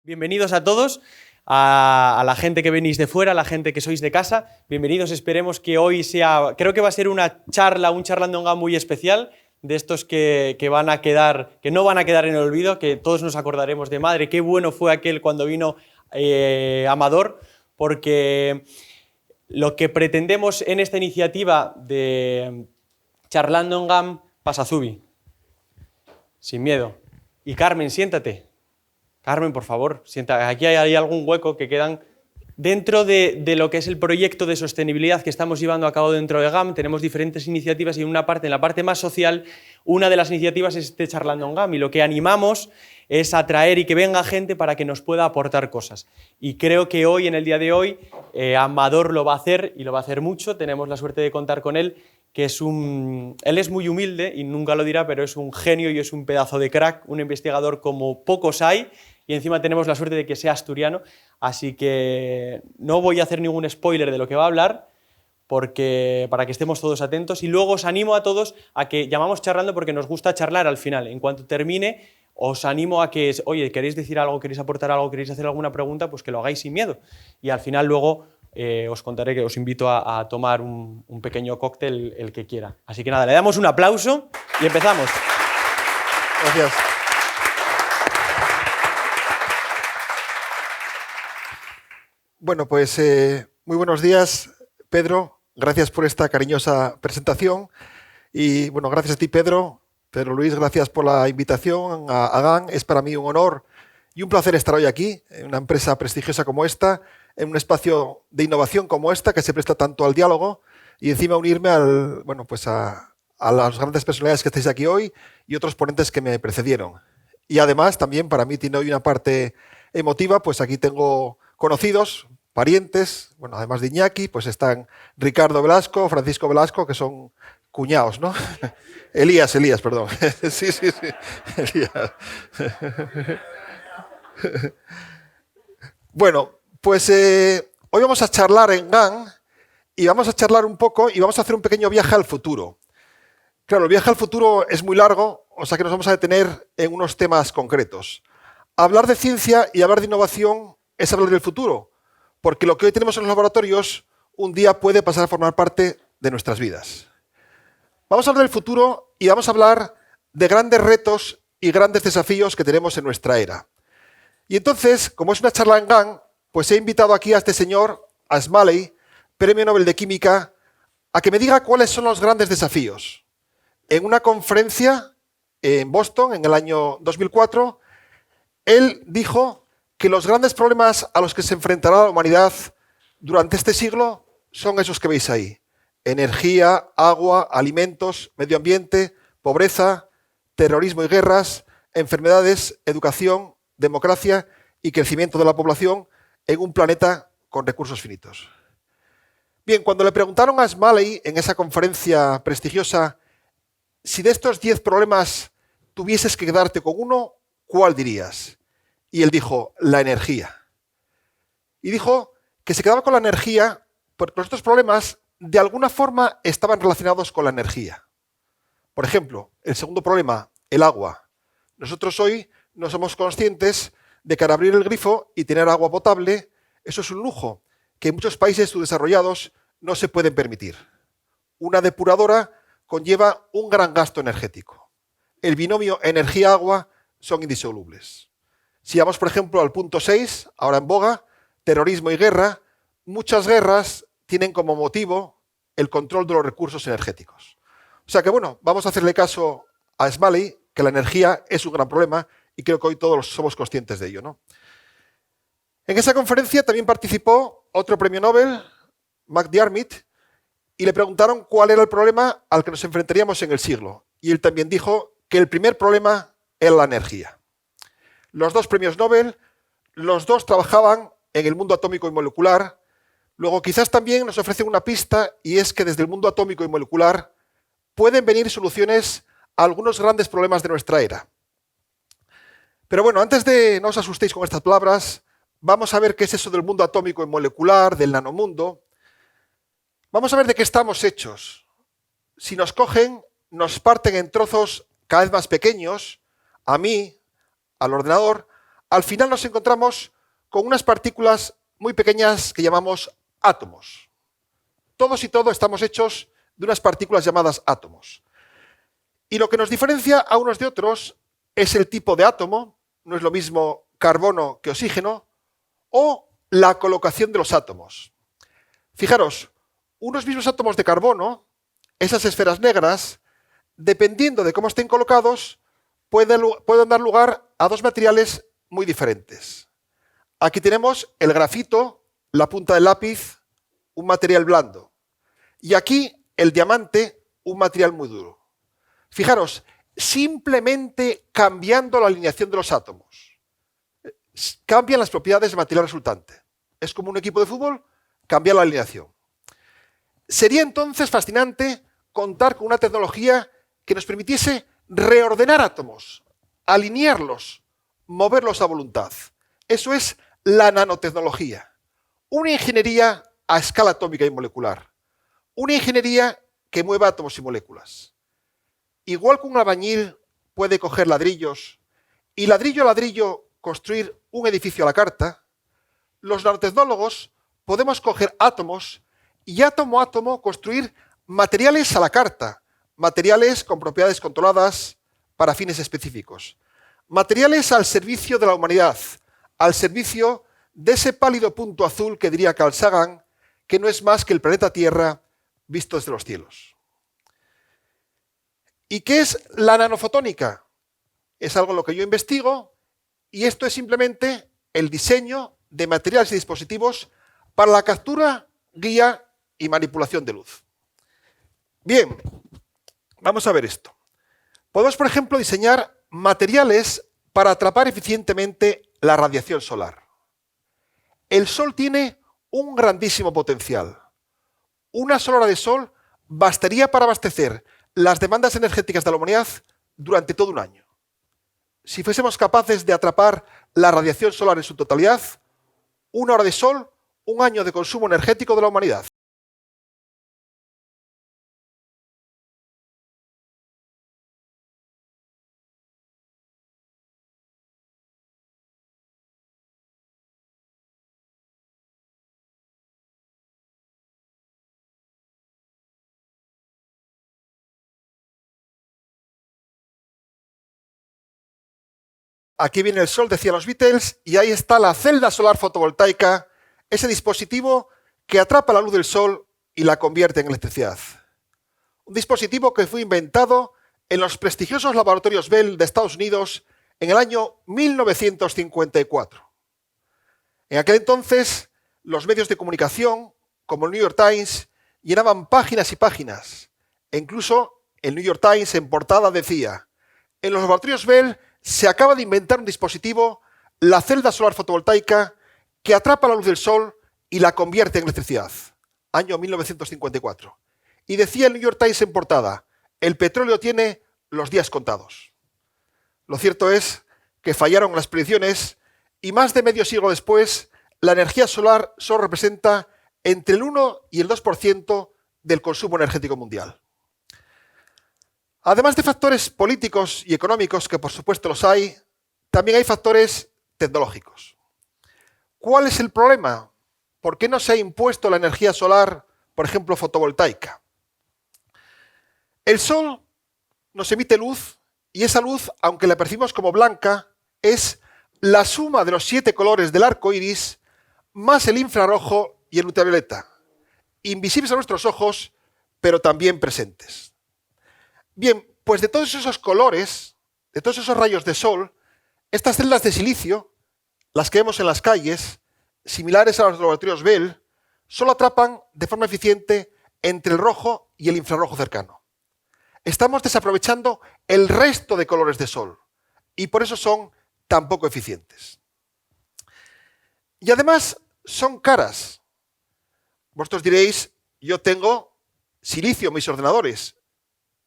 Bienvenidos a todos, a la gente que venís de fuera, a la gente que sois de casa. Bienvenidos, esperemos que hoy sea... Creo que va a ser una charla, un Charlando en GAM muy especial, de estos que van a quedar, que no van a quedar en el olvido, que todos nos acordaremos de madre. Qué bueno fue aquel cuando vino Amador, porque lo que pretendemos en esta iniciativa de Charlando en GAM, pasa Zubi, sin miedo. Y Carmen, siéntate. Carmen, por favor, siéntate. Aquí hay algún hueco que quedan dentro de lo que es el proyecto de sostenibilidad que estamos llevando a cabo dentro de GAM. Tenemos diferentes iniciativas y en la parte más social, una de las iniciativas es este Charlando en GAM, y lo que animamos es atraer y que venga gente para que nos pueda aportar cosas. Y creo que hoy, en el día de hoy, Amador lo va a hacer, y lo va a hacer mucho. Tenemos la suerte de contar con él, que él es muy humilde y nunca lo dirá, pero es un genio y es un pedazo de crack, un investigador como pocos hay, y encima tenemos la suerte de que sea asturiano, así que no voy a hacer ningún spoiler de lo que va a hablar, para que estemos todos atentos, y luego os animo a todos a que llamamos charlando porque nos gusta charlar al final. En cuanto termine, os animo a que, oye, ¿queréis decir algo, queréis aportar algo, queréis hacer alguna pregunta? Pues que lo hagáis sin miedo, y al final luego os contaré, que os invito a tomar un pequeño cóctel, el que quiera. Así que nada, le damos un aplauso y empezamos. Gracias. Bueno, pues muy buenos días, Pedro. Gracias por esta cariñosa presentación. Y bueno, gracias a ti, Pedro. Pedro Luis, gracias por la invitación a GAM. Es para mí un honor y un placer estar hoy aquí, en una empresa prestigiosa como esta, en un espacio de innovación como esta, que se presta tanto al diálogo, y encima unirme a las grandes personalidades que estáis aquí hoy y otros ponentes que me precedieron. Y además, también para mí tiene hoy una parte emotiva, pues aquí tengo conocidos, parientes, bueno, además de Iñaki, pues están Ricardo Velasco, Francisco Velasco, que son cuñados, ¿no? Elías, perdón. Sí, Elías. Bueno, pues hoy vamos a charlar en GAM y vamos a charlar un poco y vamos a hacer un pequeño viaje al futuro. Claro, el viaje al futuro es muy largo, o sea que nos vamos a detener en unos temas concretos. Hablar de ciencia y hablar de innovación es hablar del futuro, porque lo que hoy tenemos en los laboratorios un día puede pasar a formar parte de nuestras vidas. Vamos a hablar del futuro y vamos a hablar de grandes retos y grandes desafíos que tenemos en nuestra era. Y entonces, como es una charla en GAM, pues he invitado aquí a este señor, a Smalley, Premio Nobel de Química, a que me diga cuáles son los grandes desafíos. En una conferencia en Boston, en el año 2004, él dijo que los grandes problemas a los que se enfrentará la humanidad durante este siglo son esos que veis ahí: energía, agua, alimentos, medio ambiente, pobreza, terrorismo y guerras, enfermedades, educación, democracia y crecimiento de la población en un planeta con recursos finitos. Bien, cuando le preguntaron a Smalley en esa conferencia prestigiosa si de estos 10 problemas tuvieses que quedarte con uno, ¿cuál dirías? Y él dijo, la energía. Y dijo que se quedaba con la energía porque los otros problemas de alguna forma estaban relacionados con la energía. Por ejemplo, el segundo problema, el agua. Nosotros hoy no somos conscientes de que al abrir el grifo y tener agua potable, eso es un lujo que en muchos países subdesarrollados no se pueden permitir. Una depuradora conlleva un gran gasto energético. El binomio energía-agua son indisolubles. Si vamos, por ejemplo, al punto 6, ahora en boga, terrorismo y guerra, muchas guerras tienen como motivo el control de los recursos energéticos. O sea que, bueno, vamos a hacerle caso a Smalley, que la energía es un gran problema y creo que hoy todos somos conscientes de ello, ¿no? En esa conferencia también participó otro premio Nobel, McDiarmid, y le preguntaron cuál era el problema al que nos enfrentaríamos en el siglo. Y él también dijo que el primer problema era la energía. Los dos premios Nobel, los dos trabajaban en el mundo atómico y molecular. Luego quizás también nos ofrecen una pista, y es que desde el mundo atómico y molecular pueden venir soluciones a algunos grandes problemas de nuestra era. Pero bueno, antes de no os asustéis con estas palabras, vamos a ver qué es eso del mundo atómico y molecular, del nanomundo. Vamos a ver de qué estamos hechos. Si nos cogen, nos parten en trozos cada vez más pequeños, a mí, al ordenador, al final nos encontramos con unas partículas muy pequeñas que llamamos átomos. Todos y todo estamos hechos de unas partículas llamadas átomos. Y lo que nos diferencia a unos de otros es el tipo de átomo, no es lo mismo carbono que oxígeno, o la colocación de los átomos. Fijaros, unos mismos átomos de carbono, esas esferas negras, dependiendo de cómo estén colocados, pueden dar lugar a dos materiales muy diferentes. Aquí tenemos el grafito, la punta del lápiz, un material blando. Y aquí el diamante, un material muy duro. Fijaros, simplemente cambiando la alineación de los átomos, cambian las propiedades del material resultante. Es como un equipo de fútbol, cambiar la alineación. Sería entonces fascinante contar con una tecnología que nos permitiese reordenar átomos, alinearlos, moverlos a voluntad. Eso es la nanotecnología. Una ingeniería a escala atómica y molecular. Una ingeniería que mueva átomos y moléculas. Igual que un albañil puede coger ladrillos y ladrillo a ladrillo construir un edificio a la carta, los nanotecnólogos podemos coger átomos y átomo a átomo construir materiales a la carta, materiales con propiedades controladas para fines específicos, materiales al servicio de la humanidad, al servicio de ese pálido punto azul que diría Carl Sagan, que no es más que el planeta Tierra visto desde los cielos. ¿Y qué es la nanofotónica? Es algo en lo que yo investigo y esto es simplemente el diseño de materiales y dispositivos para la captura, guía y manipulación de luz. Bien, vamos a ver esto. Podemos, por ejemplo, diseñar materiales para atrapar eficientemente la radiación solar. El Sol tiene un grandísimo potencial. Una sola hora de sol bastaría para abastecer las demandas energéticas de la humanidad durante todo un año. Si fuésemos capaces de atrapar la radiación solar en su totalidad, una hora de sol, un año de consumo energético de la humanidad. Aquí viene el Sol, decían los Beatles, y ahí está la celda solar fotovoltaica, ese dispositivo que atrapa la luz del Sol y la convierte en electricidad. Un dispositivo que fue inventado en los prestigiosos laboratorios Bell de Estados Unidos en el año 1954. En aquel entonces, los medios de comunicación, como el New York Times, llenaban páginas y páginas. E incluso el New York Times en portada decía: en los laboratorios Bell se acaba de inventar un dispositivo, la celda solar fotovoltaica, que atrapa la luz del Sol y la convierte en electricidad. Año 1954. Y decía el New York Times en portada: el petróleo tiene los días contados. Lo cierto es que fallaron las predicciones y más de medio siglo después, la energía solar solo representa entre el 1 y el 2% del consumo energético mundial. Además de factores políticos y económicos, que por supuesto los hay, también hay factores tecnológicos. ¿Cuál es el problema? ¿Por qué no se ha impuesto la energía solar, por ejemplo, fotovoltaica? El Sol nos emite luz y esa luz, aunque la percibimos como blanca, es la suma de los 7 colores del arco iris más el infrarrojo y el ultravioleta, invisibles a nuestros ojos, pero también presentes. Bien, pues de todos esos colores, de todos esos rayos de sol, estas celdas de silicio, las que vemos en las calles, similares a los laboratorios Bell, solo atrapan de forma eficiente entre el rojo y el infrarrojo cercano. Estamos desaprovechando el resto de colores de sol y por eso son tan poco eficientes. Y además son caras. Vosotros diréis: yo tengo silicio en mis ordenadores,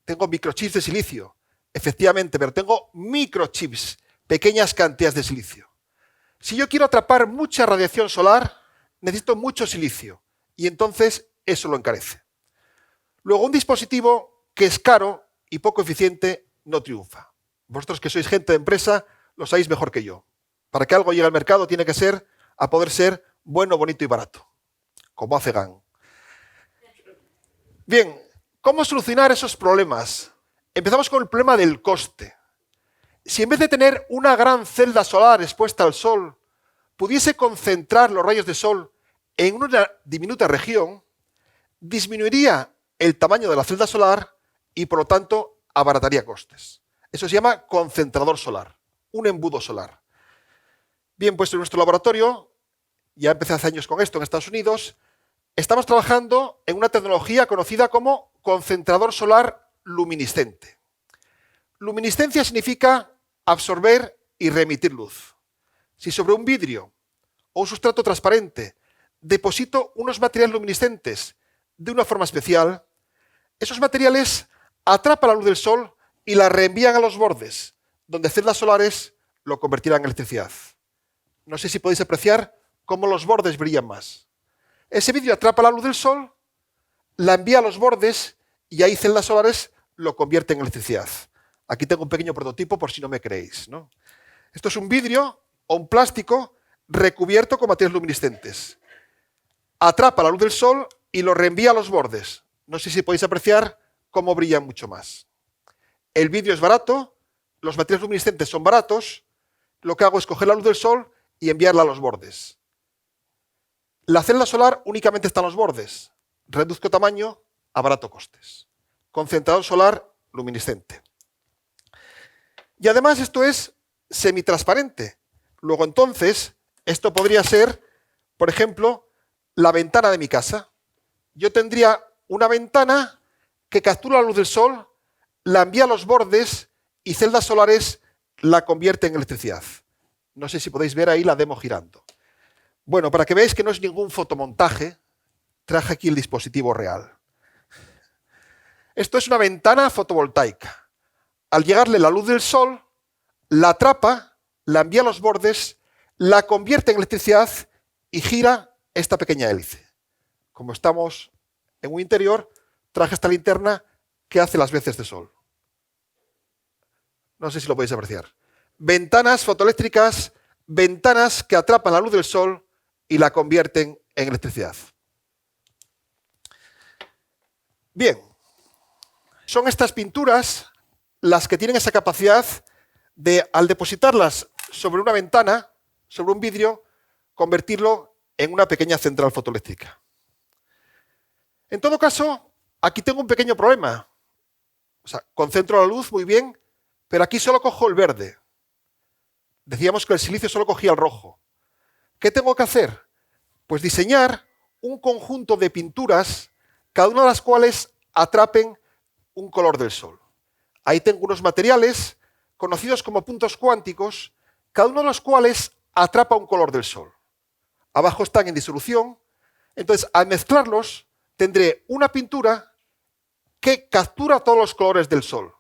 tengo microchips de silicio. Efectivamente, pero tengo microchips, pequeñas cantidades de silicio. Si yo quiero atrapar mucha radiación solar, necesito mucho silicio y entonces eso lo encarece. Luego, un dispositivo que es caro y poco eficiente no triunfa. Vosotros que sois gente de empresa lo sabéis mejor que yo. Para que algo llegue al mercado tiene que ser, a poder ser bueno, bonito y barato, como hace GAN. Bien, ¿cómo solucionar esos problemas? Empezamos con el problema del coste. Si en vez de tener una gran celda solar expuesta al sol, pudiese concentrar los rayos de sol en una diminuta región, disminuiría el tamaño de la celda solar y, por lo tanto, abarataría costes. Eso se llama concentrador solar, un embudo solar. Bien, pues en nuestro laboratorio, ya empecé hace años con esto en Estados Unidos, estamos trabajando en una tecnología conocida como concentrador solar luminiscente. Luminiscencia significa absorber y reemitir luz. Si sobre un vidrio o un sustrato transparente deposito unos materiales luminiscentes de una forma especial, esos materiales atrapan la luz del sol y la reenvían a los bordes, donde celdas solares lo convertirán en electricidad. No sé si podéis apreciar cómo los bordes brillan más. Ese vidrio atrapa la luz del sol, la envía a los bordes y ahí celdas solares lo convierten en electricidad. Aquí tengo un pequeño prototipo por si no me creéis, ¿no? Esto es un vidrio o un plástico recubierto con materiales luminiscentes. Atrapa la luz del sol y lo reenvía a los bordes. No sé si podéis apreciar cómo brillan mucho más. El vidrio es barato, los materiales luminiscentes son baratos, lo que hago es coger la luz del sol y enviarla a los bordes. La celda solar únicamente está en los bordes. Reduzco tamaño, abarato costes. Concentrador solar luminiscente. Y además esto es semitransparente. Luego entonces, esto podría ser, por ejemplo, la ventana de mi casa. Yo tendría una ventana que captura la luz del sol, la envía a los bordes y celdas solares la convierten en electricidad. No sé si podéis ver ahí la demo girando. Bueno, para que veáis que no es ningún fotomontaje, traje aquí el dispositivo real. Esto es una ventana fotovoltaica. Al llegarle la luz del sol, la atrapa, la envía a los bordes, la convierte en electricidad y gira esta pequeña hélice. Como estamos en un interior, traje esta linterna que hace las veces de sol. No sé si lo podéis apreciar. Ventanas fotoeléctricas, ventanas que atrapan la luz del sol y la convierten en electricidad. Bien, son estas pinturas las que tienen esa capacidad de, al depositarlas sobre una ventana, sobre un vidrio, convertirlo en una pequeña central fotoeléctrica. En todo caso, aquí tengo un pequeño problema. O sea, concentro la luz muy bien, pero aquí solo cojo el verde. Decíamos que el silicio solo cogía el rojo. ¿Qué tengo que hacer? Pues diseñar un conjunto de pinturas, cada una de las cuales atrapen un color del sol. Ahí tengo unos materiales conocidos como puntos cuánticos, cada uno de los cuales atrapa un color del sol. Abajo están en disolución. Entonces, al mezclarlos, tendré una pintura que captura todos los colores del sol.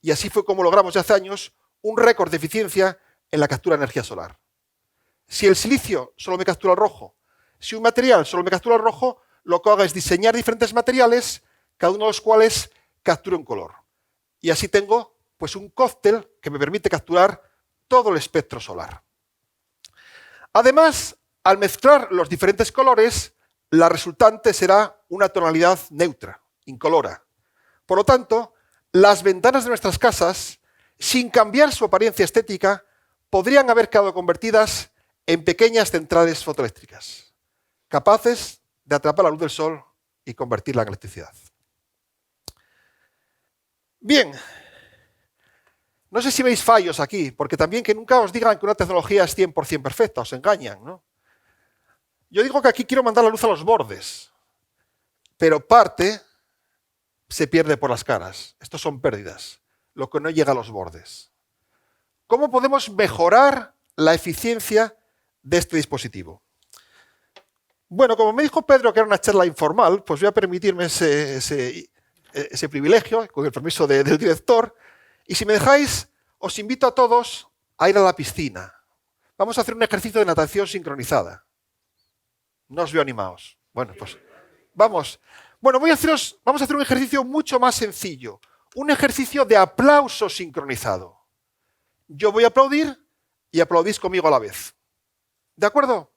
Y así fue como logramos ya hace años un récord de eficiencia en la captura de energía solar. Si el silicio solo me captura el rojo, si un material solo me captura el rojo, lo que hago es diseñar diferentes materiales, cada uno de los cuales capture un color. Y así tengo pues un cóctel que me permite capturar todo el espectro solar. Además, al mezclar los diferentes colores, la resultante será una tonalidad neutra, incolora. Por lo tanto, las ventanas de nuestras casas, sin cambiar su apariencia estética, podrían haber quedado convertidas en pequeñas centrales fotoeléctricas, capaces de atrapar la luz del sol y convertirla en electricidad. Bien, no sé si veis fallos aquí, porque también que nunca os digan que una tecnología es 100% perfecta, os engañan, ¿no? Yo digo que aquí quiero mandar la luz a los bordes, pero parte se pierde por las caras. Estos son pérdidas, lo que no llega a los bordes. ¿Cómo podemos mejorar la eficiencia de este dispositivo? Bueno, como me dijo Pedro que era una charla informal, pues voy a permitirme ese privilegio, con el permiso del director. Y si me dejáis, os invito a todos a ir a la piscina. Vamos a hacer un ejercicio de natación sincronizada. No os veo animados. Bueno, pues vamos. Bueno, vamos a hacer un ejercicio mucho más sencillo. Un ejercicio de aplauso sincronizado. Yo voy a aplaudir y aplaudís conmigo a la vez. ¿De acuerdo?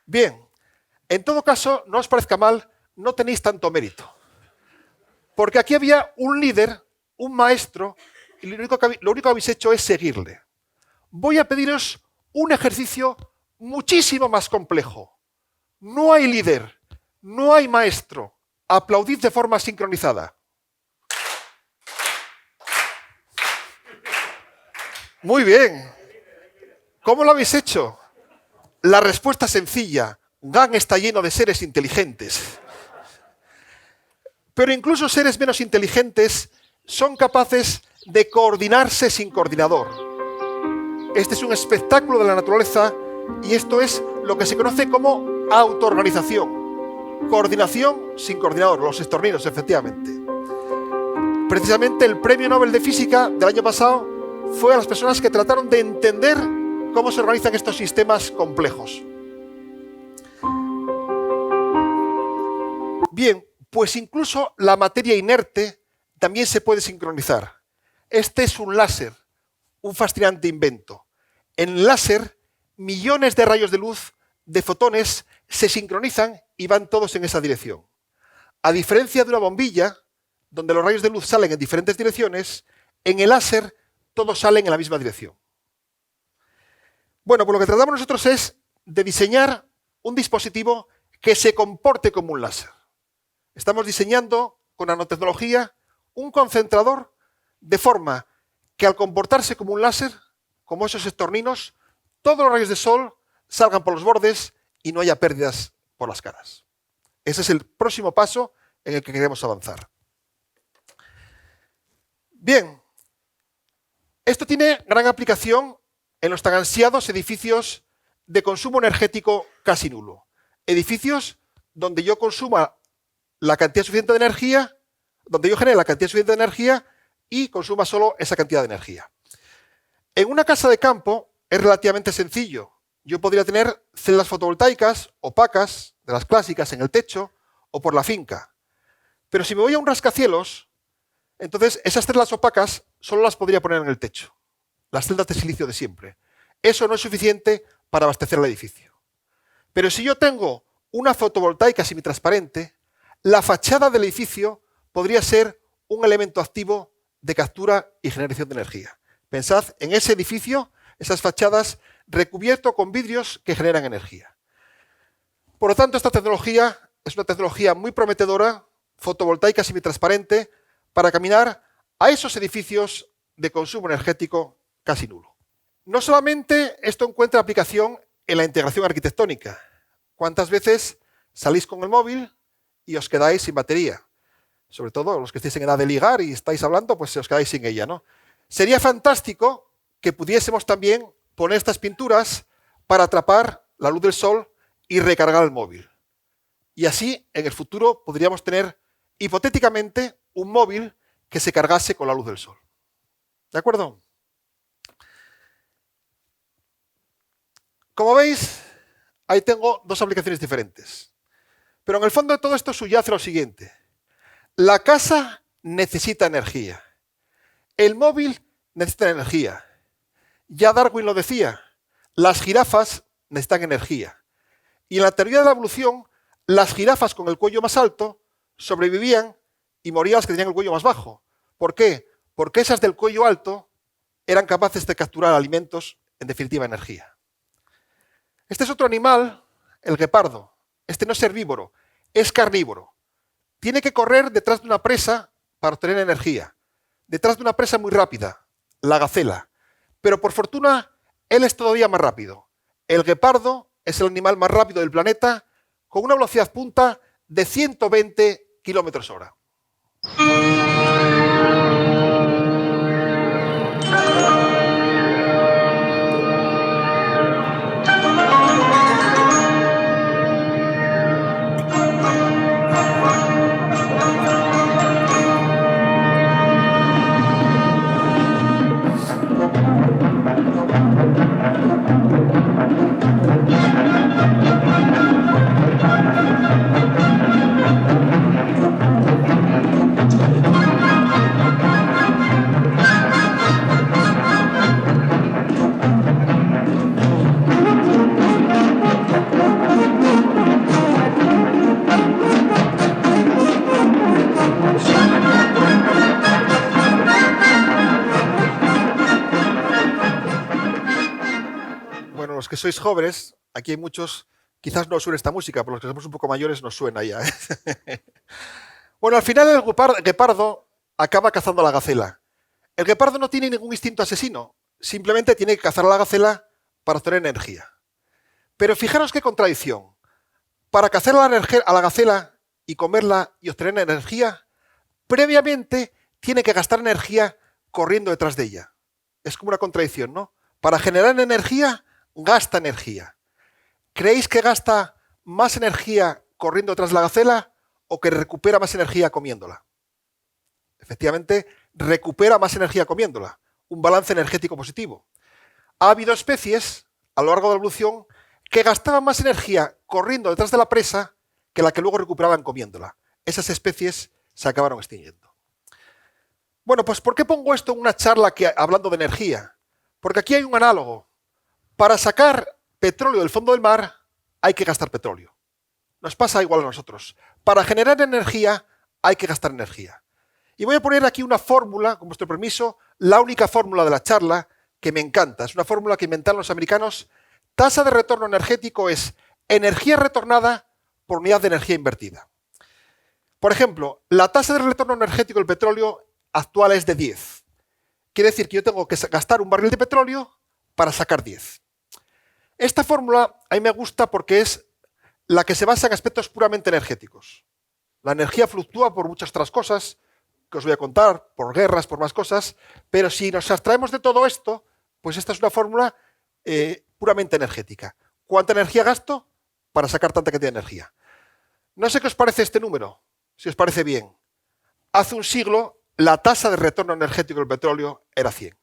Bien, en todo caso, no os parezca mal, no tenéis tanto mérito. Porque aquí había un líder, un maestro, y lo único que habéis hecho es seguirle. Voy a pediros un ejercicio muchísimo más complejo. No hay líder, no hay maestro. Aplaudid de forma sincronizada. Muy bien. ¿Cómo lo habéis hecho? La respuesta es sencilla. GAN está lleno de seres inteligentes. Pero incluso seres menos inteligentes son capaces de coordinarse sin coordinador. Este es un espectáculo de la naturaleza y esto es lo que se conoce como autoorganización. Coordinación sin coordinador, los estorninos, efectivamente. Precisamente el Premio Nobel de Física del año pasado fue a las personas que trataron de entender cómo se organizan estos sistemas complejos. Bien, pues incluso la materia inerte también se puede sincronizar. Este es un láser, un fascinante invento. En el láser, millones de rayos de luz, de fotones, se sincronizan y van todos en esa dirección. A diferencia de una bombilla, donde los rayos de luz salen en diferentes direcciones, en el láser todos salen en la misma dirección. Bueno, pues lo que tratamos nosotros es de diseñar un dispositivo que se comporte como un láser. Estamos diseñando con nanotecnología un concentrador de forma que al comportarse como un láser, como esos estorninos, todos los rayos de sol salgan por los bordes y no haya pérdidas por las caras. Ese es el próximo paso en el que queremos avanzar. Bien, esto tiene gran aplicación en los tan ansiados edificios de consumo energético casi nulo. Edificios donde yo consuma la cantidad suficiente de energía, donde yo genere la cantidad suficiente de energía y consuma solo esa cantidad de energía. En una casa de campo es relativamente sencillo. Yo podría tener celdas fotovoltaicas opacas, de las clásicas, en el techo o por la finca. Pero si me voy a un rascacielos, entonces esas celdas opacas solo las podría poner en el techo. Las celdas de silicio de siempre. Eso no es suficiente para abastecer el edificio. Pero si yo tengo una fotovoltaica semitransparente, la fachada del edificio podría ser un elemento activo de captura y generación de energía. Pensad en ese edificio, esas fachadas recubierto con vidrios que generan energía. Por lo tanto, esta tecnología es una tecnología muy prometedora, fotovoltaica semitransparente, para caminar a esos edificios de consumo energético casi nulo. No solamente esto encuentra aplicación en la integración arquitectónica. ¿Cuántas veces salís con el móvil y os quedáis sin batería? Sobre todo los que estáis en edad de ligar y estáis hablando, pues os quedáis sin ella, ¿no? Sería fantástico que pudiésemos también poner estas pinturas para atrapar la luz del sol y recargar el móvil. Y así, en el futuro, podríamos tener, hipotéticamente, un móvil que se cargase con la luz del sol. ¿De acuerdo? Como veis, ahí tengo dos aplicaciones diferentes. Pero en el fondo de todo esto subyace lo siguiente. La casa necesita energía. El móvil necesita energía. Ya Darwin lo decía, las jirafas necesitan energía. Y en la teoría de la evolución, las jirafas con el cuello más alto sobrevivían y morían las que tenían el cuello más bajo. ¿Por qué? Porque esas del cuello alto eran capaces de capturar alimentos, en definitiva energía. Este es otro animal, el guepardo. Este no es herbívoro, es carnívoro. Tiene que correr detrás de una presa para obtener energía. Detrás de una presa muy rápida, la gacela. Pero por fortuna, él es todavía más rápido. El guepardo es el animal más rápido del planeta con una velocidad punta de 120 km/h. que sois jóvenes, aquí hay muchos, quizás no os suene esta música, pero los que somos un poco mayores nos suena ya. Bueno, al final el guepardo acaba cazando a la gacela. El guepardo no tiene ningún instinto asesino, simplemente tiene que cazar a la gacela para obtener energía. Pero fijaros qué contradicción. Para cazar a la gacela y comerla y obtener energía, previamente tiene que gastar energía corriendo detrás de ella. Es como una contradicción, ¿no? Para generar energía, gasta energía. ¿Creéis que gasta más energía corriendo detrás de la gacela o que recupera más energía comiéndola? Efectivamente, recupera más energía comiéndola. Un balance energético positivo. Ha habido especies a lo largo de la evolución que gastaban más energía corriendo detrás de la presa que la que luego recuperaban comiéndola. Esas especies se acabaron extinguiendo. Bueno, pues ¿por qué pongo esto en una charla hablando de energía? Porque aquí hay un análogo. Para sacar petróleo del fondo del mar hay que gastar petróleo. Nos pasa igual a nosotros. Para generar energía hay que gastar energía. Y voy a poner aquí una fórmula, con vuestro permiso, la única fórmula de la charla que me encanta. Es una fórmula que inventaron los americanos. Tasa de retorno energético es energía retornada por unidad de energía invertida. Por ejemplo, la tasa de retorno energético del petróleo actual es de 10. Quiere decir que yo tengo que gastar un barril de petróleo para sacar 10. Esta fórmula a mí me gusta porque es la que se basa en aspectos puramente energéticos. La energía fluctúa por muchas otras cosas, que os voy a contar, por guerras, por más cosas, pero si nos abstraemos de todo esto, pues esta es una fórmula puramente energética. ¿Cuánta energía gasto para sacar tanta cantidad de energía? No sé qué os parece este número, si os parece bien. Hace un siglo, la tasa de retorno energético del petróleo era 100.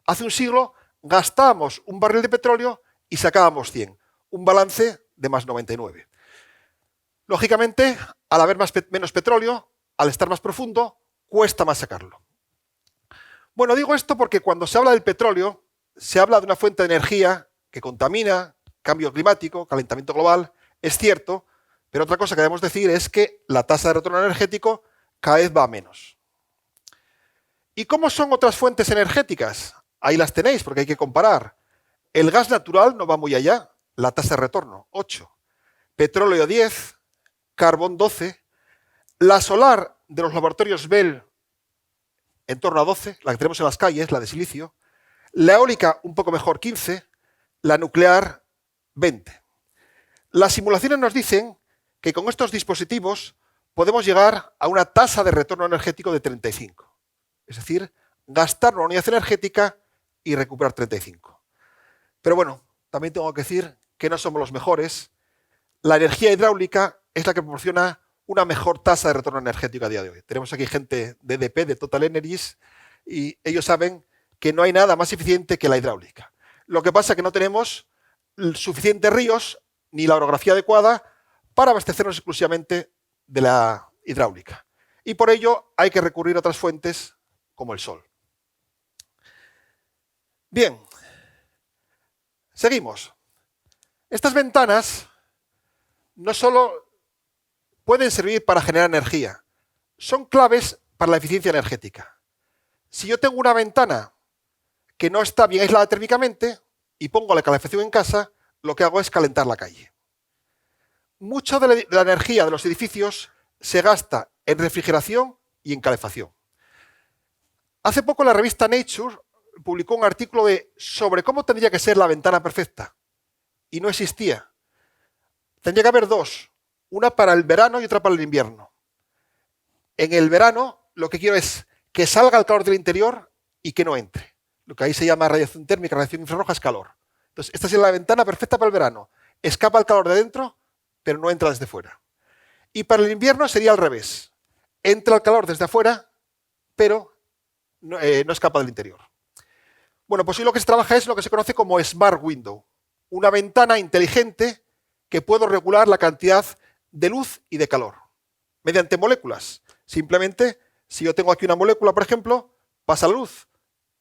Hace un siglo, gastábamos un barril de petróleo y sacábamos 100. Un balance de más 99. Lógicamente, al haber menos petróleo, al estar más profundo, cuesta más sacarlo. Bueno, digo esto porque cuando se habla del petróleo, se habla de una fuente de energía que contamina, cambio climático, calentamiento global, es cierto, pero otra cosa que debemos decir es que la tasa de retorno energético cada vez va a menos. ¿Y cómo son otras fuentes energéticas? Ahí las tenéis, porque hay que comparar. El gas natural no va muy allá, la tasa de retorno, 8. Petróleo 10, carbón 12. La solar de los laboratorios Bell en torno a 12, la que tenemos en las calles, la de silicio. La eólica un poco mejor, 15. La nuclear, 20. Las simulaciones nos dicen que con estos dispositivos podemos llegar a una tasa de retorno energético de 35. Es decir, gastar una unidad energética y recuperar 35. Pero bueno, también tengo que decir que no somos los mejores. La energía hidráulica es la que proporciona una mejor tasa de retorno energético a día de hoy. Tenemos aquí gente de EDP, de Total Energies, y ellos saben que no hay nada más eficiente que la hidráulica. Lo que pasa es que no tenemos suficientes ríos ni la orografía adecuada para abastecernos exclusivamente de la hidráulica. Y por ello hay que recurrir a otras fuentes como el sol. Bien, seguimos. Estas ventanas no solo pueden servir para generar energía, son claves para la eficiencia energética. Si yo tengo una ventana que no está bien aislada térmicamente y pongo la calefacción en casa, lo que hago es calentar la calle. Mucha de la energía de los edificios se gasta en refrigeración y en calefacción. Hace poco la revista Nature publicó un artículo sobre cómo tendría que ser la ventana perfecta. Y no existía. Tendría que haber dos. Una para el verano y otra para el invierno. En el verano lo que quiero es que salga el calor del interior y que no entre. Lo que ahí se llama radiación térmica, radiación infrarroja es calor. Entonces, esta es la ventana perfecta para el verano. Escapa el calor de dentro, pero no entra desde fuera. Y para el invierno sería al revés. Entra el calor desde afuera, pero no escapa del interior. Bueno, pues hoy lo que se trabaja es lo que se conoce como Smart Window. Una ventana inteligente que puedo regular la cantidad de luz y de calor mediante moléculas. Simplemente, si yo tengo aquí una molécula, por ejemplo, pasa la luz.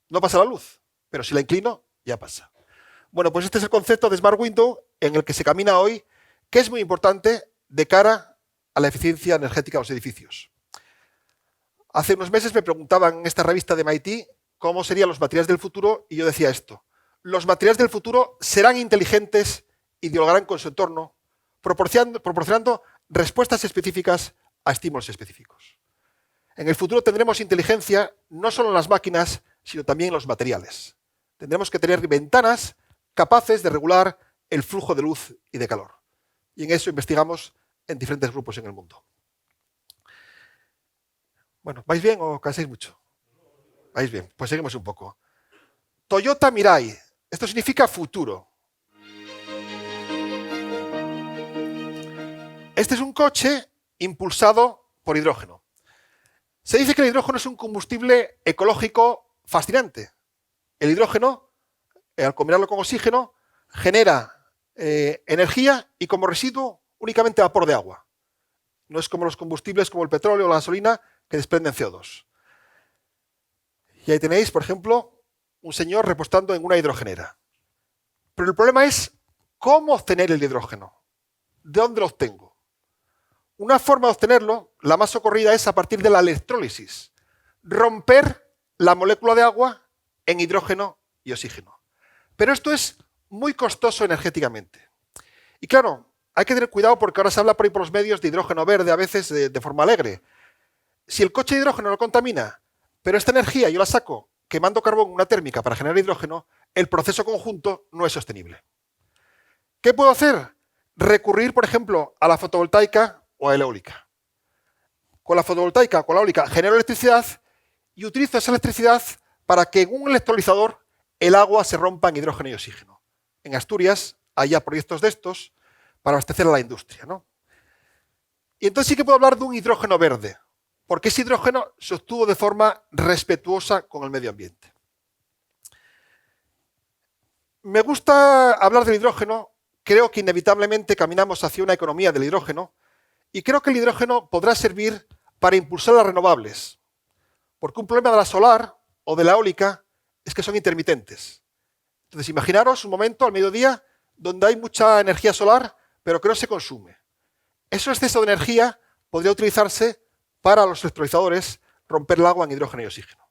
No pasa la luz, pero si la inclino, ya pasa. Bueno, pues este es el concepto de Smart Window en el que se camina hoy, que es muy importante de cara a la eficiencia energética de los edificios. Hace unos meses me preguntaban en esta revista de MIT cómo serían los materiales del futuro y yo decía esto. los materiales del futuro serán inteligentes y dialogarán con su entorno, proporcionando respuestas específicas a estímulos específicos. En el futuro tendremos inteligencia no solo en las máquinas, sino también en los materiales. Tendremos que tener ventanas capaces de regular el flujo de luz y de calor. Y en eso investigamos en diferentes grupos en el mundo. Bueno, ¿vais bien o cansáis mucho? ¿Vais bien? Pues seguimos un poco. Toyota Mirai. Esto significa futuro. Este es un coche impulsado por hidrógeno. Se dice que el hidrógeno es un combustible ecológico fascinante. El hidrógeno, al combinarlo con oxígeno, genera energía y como residuo únicamente vapor de agua. No es como los combustibles como el petróleo o la gasolina que desprenden CO2. Y ahí tenéis, por ejemplo, un señor repostando en una hidrogenera. Pero el problema es cómo obtener el hidrógeno. ¿De dónde lo obtengo? Una forma de obtenerlo, la más socorrida, es a partir de la electrólisis. Romper la molécula de agua en hidrógeno y oxígeno. Pero esto es muy costoso energéticamente. Y claro, hay que tener cuidado porque ahora se habla por ahí por los medios de hidrógeno verde, a veces de forma alegre. Si el coche de hidrógeno no contamina, pero esta energía yo la saco quemando carbón en una térmica para generar hidrógeno, el proceso conjunto no es sostenible. ¿Qué puedo hacer? Recurrir, por ejemplo, a la fotovoltaica o a la eólica. Con la fotovoltaica o con la eólica genero electricidad y utilizo esa electricidad para que en un electrolizador el agua se rompa en hidrógeno y oxígeno. En Asturias hay ya proyectos de estos para abastecer a la industria, ¿no? Y entonces sí que puedo hablar de un hidrógeno verde, porque ese hidrógeno se obtuvo de forma respetuosa con el medio ambiente. Me gusta hablar del hidrógeno, creo que inevitablemente caminamos hacia una economía del hidrógeno y creo que el hidrógeno podrá servir para impulsar las renovables, porque un problema de la solar o de la eólica es que son intermitentes. Entonces imaginaros un momento al mediodía donde hay mucha energía solar pero que no se consume. Ese exceso de energía podría utilizarse para los electrolizadores romper el agua en hidrógeno y oxígeno.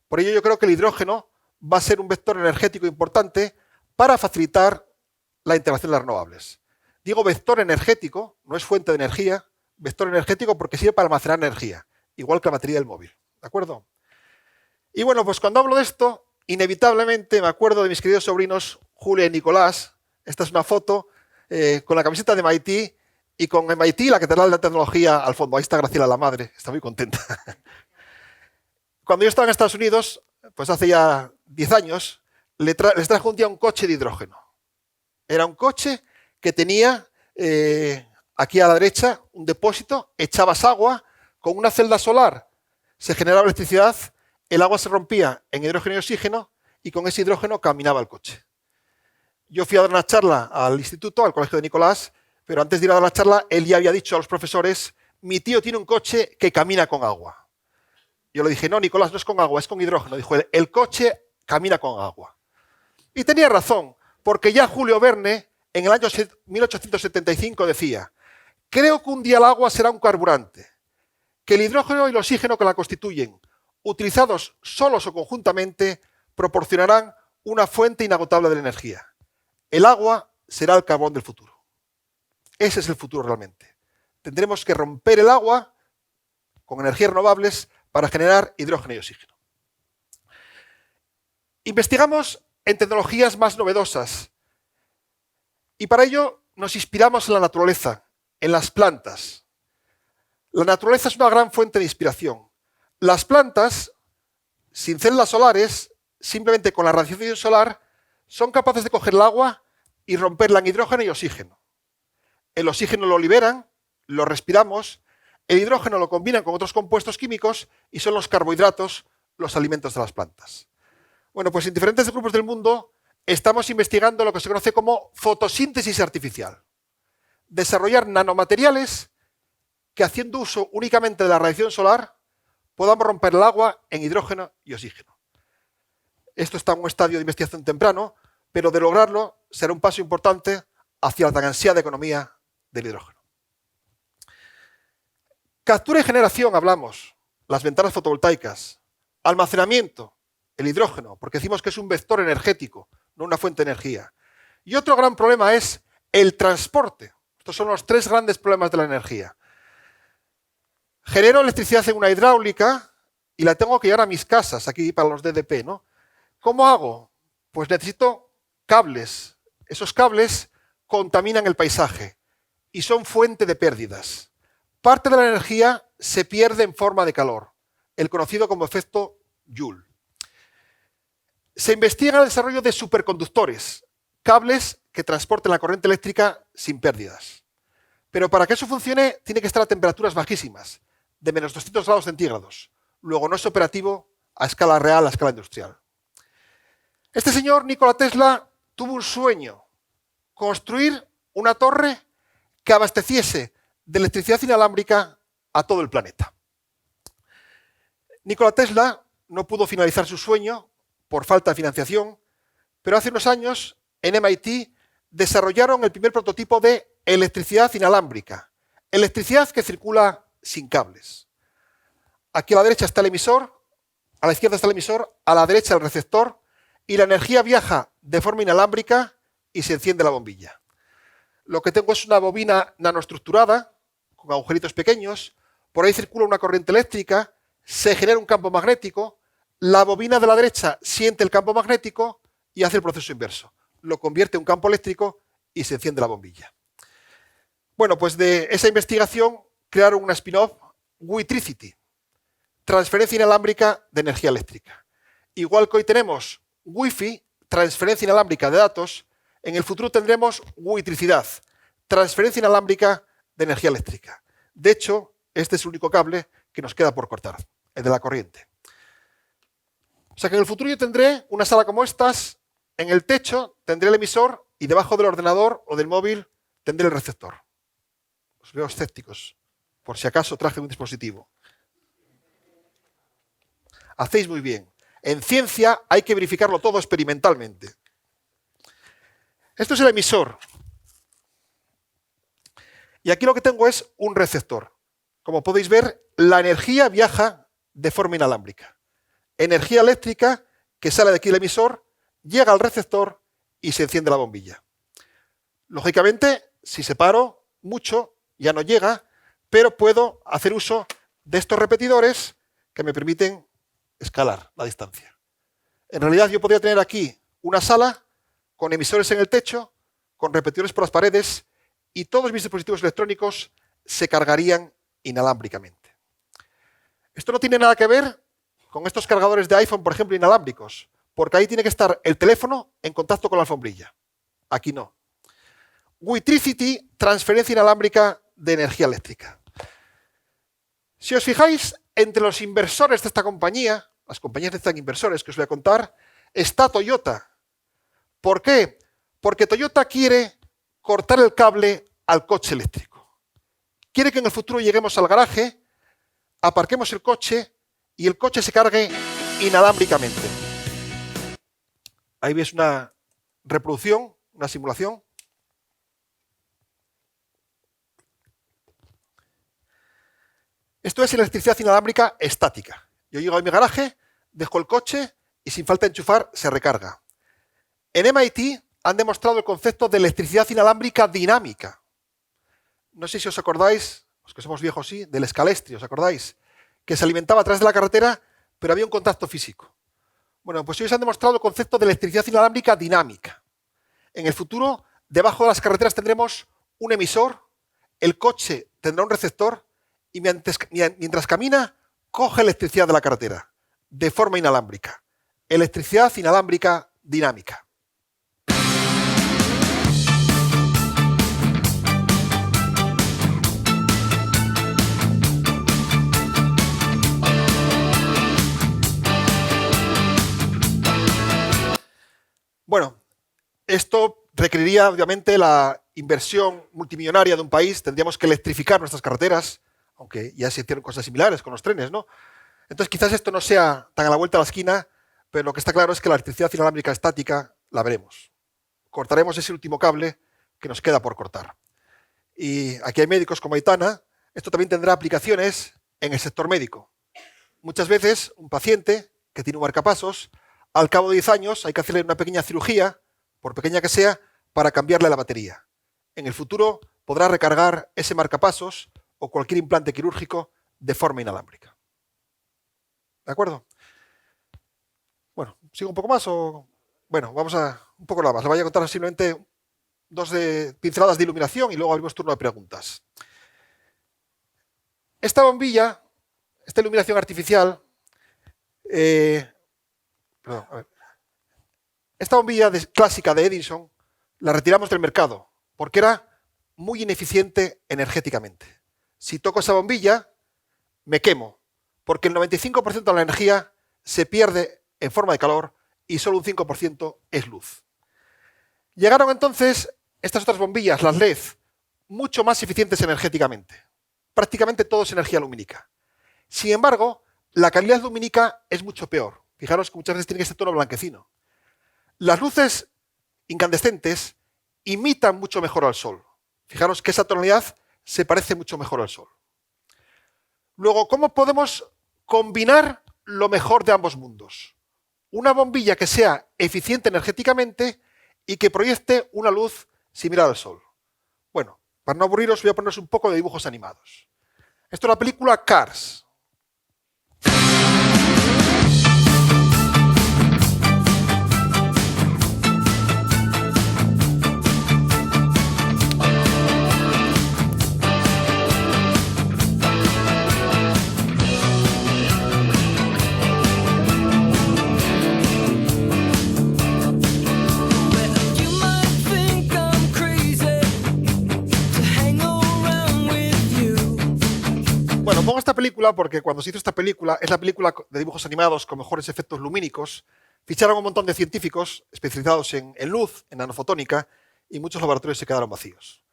Por ello yo creo que el hidrógeno va a ser un vector energético importante para facilitar la integración de las renovables. Digo vector energético, no es fuente de energía, vector energético porque sirve para almacenar energía, igual que la batería del móvil. ¿De acuerdo? Y bueno, pues cuando hablo de esto, inevitablemente me acuerdo de mis queridos sobrinos Julia y Nicolás. Esta es una foto con la camiseta de MIT y con MIT, la Catedral de la Tecnología, al fondo. Ahí está Graciela, la madre, está muy contenta. Cuando yo estaba en Estados Unidos, pues hace ya 10 años, les traje un día un coche de hidrógeno. Era un coche que tenía aquí a la derecha un depósito, echabas agua, con una celda solar se generaba electricidad, el agua se rompía en hidrógeno y oxígeno y con ese hidrógeno caminaba el coche. Yo fui a dar una charla al instituto, al colegio de Nicolás, pero antes de ir a dar la charla, él ya había dicho a los profesores, mi tío tiene un coche que camina con agua. Yo le dije, no, Nicolás, no es con agua, es con hidrógeno. Dijo, el coche camina con agua. Y tenía razón, porque ya Julio Verne, en el año 1875, decía, creo que un día el agua será un carburante, que el hidrógeno y el oxígeno que la constituyen, utilizados solos o conjuntamente, proporcionarán una fuente inagotable de energía. El agua será el carbón del futuro. Ese es el futuro realmente. Tendremos que romper el agua con energías renovables para generar hidrógeno y oxígeno. Investigamos en tecnologías más novedosas y para ello nos inspiramos en la naturaleza, en las plantas. La naturaleza es una gran fuente de inspiración. Las plantas, sin células solares, simplemente con la radiación solar, son capaces de coger el agua y romperla en hidrógeno y oxígeno. El oxígeno lo liberan, lo respiramos, el hidrógeno lo combinan con otros compuestos químicos y son los carbohidratos los alimentos de las plantas. Bueno, pues en diferentes grupos del mundo estamos investigando lo que se conoce como fotosíntesis artificial. Desarrollar nanomateriales que haciendo uso únicamente de la radiación solar podamos romper el agua en hidrógeno y oxígeno. Esto está en un estadio de investigación temprano, pero de lograrlo será un paso importante hacia la tan ansiada economía del hidrógeno. Captura y generación, hablamos, las ventanas fotovoltaicas. Almacenamiento, el hidrógeno, porque decimos que es un vector energético no una fuente de energía. Y otro gran problema es el transporte. Estos son los 3 grandes problemas de la energía. Genero electricidad en una hidráulica y la tengo que llevar a mis casas, aquí para los DDP, ¿no? ¿Cómo hago? Pues necesito cables. Esos cables contaminan el paisaje y son fuente de pérdidas. Parte de la energía se pierde en forma de calor, el conocido como efecto Joule. Se investiga el desarrollo de superconductores, cables que transporten la corriente eléctrica sin pérdidas. Pero para que eso funcione, tiene que estar a temperaturas bajísimas, de menos 200 grados centígrados. Luego no es operativo a escala real, a escala industrial. Este señor, Nikola Tesla, tuvo un sueño: construir una torre que abasteciese de electricidad inalámbrica a todo el planeta. Nikola Tesla no pudo finalizar su sueño por falta de financiación, pero hace unos años en MIT desarrollaron el primer prototipo de electricidad inalámbrica, electricidad que circula sin cables. Aquí a la derecha está el emisor, a la izquierda está el emisor, a la derecha el receptor, y la energía viaja de forma inalámbrica y se enciende la bombilla. Lo que tengo es una bobina nanoestructurada, con agujeritos pequeños, por ahí circula una corriente eléctrica, se genera un campo magnético, la bobina de la derecha siente el campo magnético y hace el proceso inverso. Lo convierte en un campo eléctrico y se enciende la bombilla. Bueno, pues de esa investigación crearon una spin-off, Witricity, transferencia inalámbrica de energía eléctrica. Igual que hoy tenemos Wi-Fi, transferencia inalámbrica de datos, en el futuro tendremos Witricidad, transferencia inalámbrica de energía eléctrica. De hecho, este es el único cable que nos queda por cortar, el de la corriente. O sea que en el futuro yo tendré una sala como estas, en el techo tendré el emisor y debajo del ordenador o del móvil tendré el receptor. Os veo escépticos, por si acaso traje un dispositivo. Hacéis muy bien. En ciencia hay que verificarlo todo experimentalmente. Esto es el emisor. Y aquí lo que tengo es un receptor. Como podéis ver, la energía viaja de forma inalámbrica. Energía eléctrica que sale de aquí del emisor, llega al receptor y se enciende la bombilla. Lógicamente, si separo mucho, ya no llega, pero puedo hacer uso de estos repetidores que me permiten escalar la distancia. En realidad yo podría tener aquí una sala con emisores en el techo, con repetidores por las paredes, y todos mis dispositivos electrónicos se cargarían inalámbricamente. Esto no tiene nada que ver con estos cargadores de iPhone, por ejemplo, inalámbricos, porque ahí tiene que estar el teléfono en contacto con la alfombrilla. Aquí no. Witricity, transferencia inalámbrica de energía eléctrica. Si os fijáis, entre los inversores de esta compañía, las compañías necesitan inversores que os voy a contar, está Toyota. ¿Por qué? Porque Toyota quiere cortar el cable al coche eléctrico. Quiere que en el futuro lleguemos al garaje, aparquemos el coche y el coche se cargue inalámbricamente. Ahí ves una reproducción, una simulación. Esto es electricidad inalámbrica estática. Yo llego a mi garaje, dejo el coche y sin falta de enchufar se recarga. En MIT han demostrado el concepto de electricidad inalámbrica dinámica. No sé si os acordáis, los que somos viejos sí, del escalestri, ¿os acordáis? Que se alimentaba a través de la carretera, pero había un contacto físico. Bueno, pues hoy se han demostrado el concepto de electricidad inalámbrica dinámica. En el futuro, debajo de las carreteras tendremos un emisor, el coche tendrá un receptor y mientras camina, coge electricidad de la carretera, de forma inalámbrica. Electricidad inalámbrica dinámica. Bueno, esto requeriría obviamente la inversión multimillonaria de un país, tendríamos que electrificar nuestras carreteras, aunque ya se hicieron cosas similares con los trenes, ¿no? Entonces quizás esto no sea tan a la vuelta de la esquina, pero lo que está claro es que la electricidad inalámbrica estática la veremos. Cortaremos ese último cable que nos queda por cortar. Y aquí hay médicos como Aitana, esto también tendrá aplicaciones en el sector médico. Muchas veces un paciente que tiene un marcapasos, al cabo de 10 años hay que hacerle una pequeña cirugía por pequeña que sea, para cambiarle la batería. En el futuro podrá recargar ese marcapasos o cualquier implante quirúrgico de forma inalámbrica. ¿De acuerdo? Bueno, ¿sigo un poco más o...? Bueno, vamos a un poco nada más. Le voy a contar simplemente dos pinceladas de iluminación y luego abrimos turno de preguntas. Esta bombilla, esta iluminación artificial, esta bombilla clásica de Edison la retiramos del mercado porque era muy ineficiente energéticamente. Si toco esa bombilla, me quemo, porque el 95% de la energía se pierde en forma de calor y solo un 5% es luz. Llegaron entonces estas otras bombillas, las LED, mucho más eficientes energéticamente. Prácticamente todo es energía lumínica. Sin embargo, la calidad lumínica es mucho peor. Fijaros que muchas veces tiene este tono blanquecino. Las luces incandescentes imitan mucho mejor al sol. Fijaros que esa tonalidad se parece mucho mejor al sol. Luego, ¿cómo podemos combinar lo mejor de ambos mundos? Una bombilla que sea eficiente energéticamente y que proyecte una luz similar al sol. Bueno, para no aburriros, voy a poneros un poco de dibujos animados. Esto es la película Cars. Bueno, pongo esta película porque cuando se hizo esta película, es la película de dibujos animados con mejores efectos lumínicos. Ficharon un montón de científicos especializados en luz, en nanofotónica, y muchos laboratorios se quedaron vacíos.